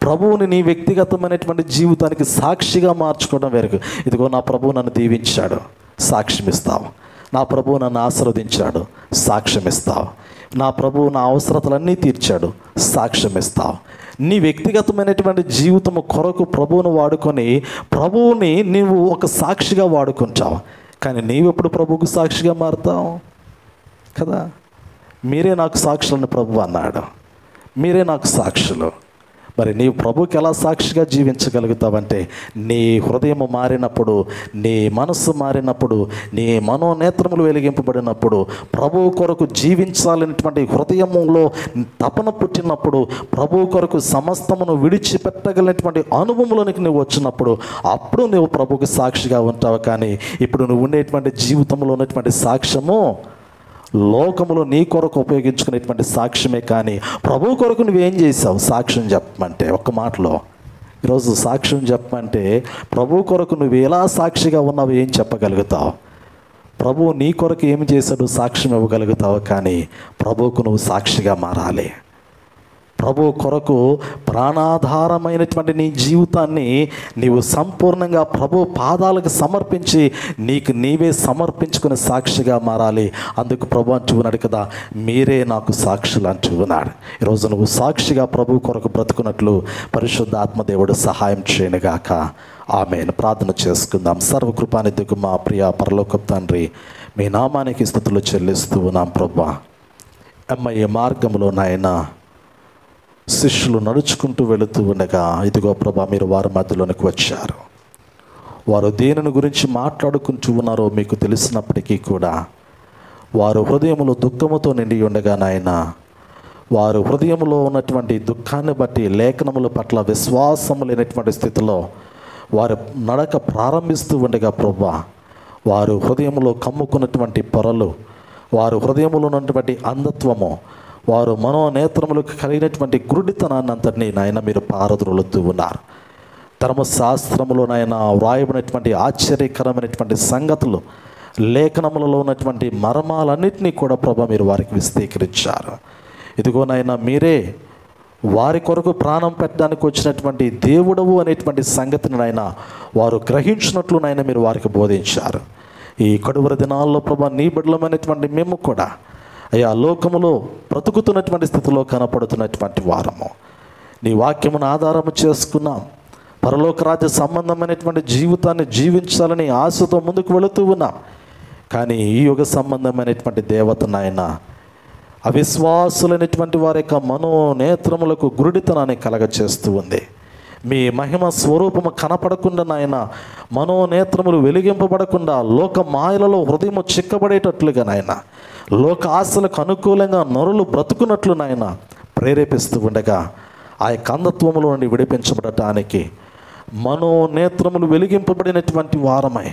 ప్రభువుని నీ వ్యక్తిగతమైనటువంటి జీవితానికి సాక్షిగా మార్చుకోవడం వేరు. ఇదిగో నా ప్రభువు నన్ను దీవించాడు, సాక్ష్యం ఇస్తావు. నా ప్రభువు నన్ను ఆశీర్వదించాడు, సాక్ష్యం ఇస్తావు. నా ప్రభువు నా అవసరతలన్నీ తీర్చాడు, సాక్ష్యం ఇస్తావు. నీ వ్యక్తిగతమైనటువంటి జీవితము కొరకు ప్రభువును వాడుకొని ప్రభువుని నీవు ఒక సాక్షిగా వాడుకుంటావు. కానీ నీవెప్పుడు ప్రభువుకు సాక్షిగా మారుతావు కదా. మీరే నాకు సాక్షులని ప్రభు అన్నాడు, మీరే నాకు సాక్షులు. మరి నీవు ప్రభువుకి ఎలా సాక్షిగా జీవించగలుగుతావంటే నీ హృదయం మారినప్పుడు, నీ మనస్సు మారినప్పుడు, నీ మనోనేత్రములు వెలిగింపబడినప్పుడు, ప్రభువు కొరకు జీవించాలనేటువంటి హృదయంలో తపన పుట్టినప్పుడు, ప్రభువు కొరకు సమస్తమును విడిచిపెట్టగలిగినటువంటి అనుభవంలోనికి నువ్వు వచ్చినప్పుడు అప్పుడు నువ్వు ప్రభువుకి సాక్షిగా ఉంటావు. కానీ ఇప్పుడు నువ్వు ఉండేటువంటి జీవితంలో ఉన్నటువంటి సాక్ష్యము లోకములో నీ కొరకు ఉపయోగించుకునేటువంటి సాక్ష్యమే. కానీ ప్రభు కొరకు నువ్వేం చేసావు సాక్ష్యం చెప్పమంటే, ఒక్క మాటలో ఈరోజు సాక్ష్యం చెప్పమంటే ప్రభు కొరకు నువ్వు ఎలా సాక్షిగా ఉన్నావు ఏం చెప్పగలుగుతావు? ప్రభువు నీ కొరకు ఏమి చేశాడు సాక్ష్యం ఇవ్వగలుగుతావు. కానీ ప్రభువుకు నువ్వు సాక్షిగా మారాలి. ప్రభు కొరకు ప్రాణాధారమైనటువంటి నీ జీవితాన్ని నీవు సంపూర్ణంగా ప్రభు పాదాలకు సమర్పించి నీకు నీవే సమర్పించుకునే సాక్షిగా మారాలి. అందుకు ప్రభు అంటూ ఉన్నాడు కదా, మీరే నాకు సాక్షులు అంటూ ఉన్నాడు. ఈరోజు నువ్వు సాక్షిగా ప్రభు కొరకు బ్రతుకున్నట్లు పరిశుద్ధ ఆత్మదేవుడు సహాయం చేయనుగాక. ఆమేన్. ప్రార్థన చేసుకుందాం. సర్వకృపానిధికు మా ప్రియ పరలోకపు తండ్రి, మీ నామానికి స్తుతులు చెల్లిస్తూ ఉన్నాం ప్రభువా. ఈ మార్గంలో నాయన శిష్యులు నడుచుకుంటూ వెళుతూ ఉండగా ఇదిగో ప్రభా మీరు వారి మధ్యలోనికి వచ్చారు. వారు దేనిని గురించి మాట్లాడుకుంటూ ఉన్నారో మీకు తెలిసినప్పటికీ కూడా వారు హృదయంలో దుఃఖముతో నిండి ఉండగా నాయన, వారు హృదయంలో ఉన్నటువంటి దుఃఖాన్ని బట్టి లేఖనముల పట్ల విశ్వాసము లేనటువంటి స్థితిలో వారు నడక ప్రారంభిస్తూ ఉండగా ప్రభా, వారు హృదయంలో కమ్ముకున్నటువంటి పొరలు, వారు హృదయంలో ఉన్నటువంటి అంధత్వము, వారు మనోనేత్రములకు కలిగినటువంటి గురుడితనాన్ని అంతటినీ నాయన మీరు పారద్రోలుతూ ఉన్నారు. ధర్మశాస్త్రములో నాయన వ్రాయబడినటువంటి ఆశ్చర్యకరమైనటువంటి సంగతులు, లేఖనములలో ఉన్నటువంటి మర్మాలన్నింటినీ కూడా ప్రభా మీరు వారికి విస్తీకరించారు. ఇదిగో నాయన మీరే వారి కొరకు ప్రాణం పెట్టడానికి వచ్చినటువంటి దేవుడవు అనేటువంటి సంగతిని నాయన వారు గ్రహించినట్లు నాయన మీరు వారికి బోధించారు. ఈ కడువర దినాల్లో ప్రభా నీ బిడ్డలమైనటువంటి మేము కూడా అయ్యా లోకములో బ్రతుకుతున్నటువంటి స్థితిలో కనపడుతున్నటువంటి వారము నీ వాక్యమును ఆధారము చేసుకున్నాం. పరలోక రాజ్య సంబంధమైనటువంటి జీవితాన్ని జీవించాలని ఆశతో ముందుకు వెళుతూ ఉన్నాం. కానీ ఈ యుగ సంబంధమైనటువంటి దేవత నాయన అవిశ్వాసులైనటువంటి వారి యొక్క మనోనేత్రములకు గురుడితనాన్ని కలగచేస్తూ ఉంది. మీ మహిమ స్వరూపము కనపడకుండా నాయన మనోనేత్రములు వెలిగింపబడకుండా లోక మాయలలో హృదయము చిక్కబడేటట్లుగా నాయన లోక ఆశలకు అనుకూలంగా నరులు బ్రతుకున్నట్లు నాయన ప్రేరేపిస్తూ ఉండగా ఆ యొక్క అంధత్వములో నుండి విడిపించబడటానికి మనోనేత్రములు వెలిగింపబడినటువంటి వారమై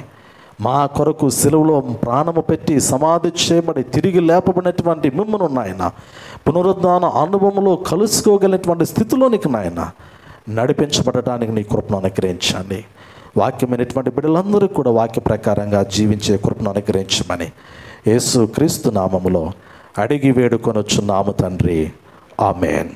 మా కొరకు సిలువలో ప్రాణము పెట్టి సమాధి చేయబడి తిరిగి లేపబడినటువంటి మిమ్మల్ని నాయన పునరుద్ధాన అనుభవంలో కలుసుకోగలిగినటువంటి స్థితిలోనికి నాయన నడిపించబడటానికి నీ కృపను అనుగ్రహించండి. వాక్యమైనటువంటి బిడ్డలందరూ కూడా వాక్య ప్రకారంగా జీవించే కృపను అనుగ్రహించమని యేసు క్రీస్తు నామములో అడిగి వేడుకొనొచ్చున్నాము తండ్రి. ఆమేన్.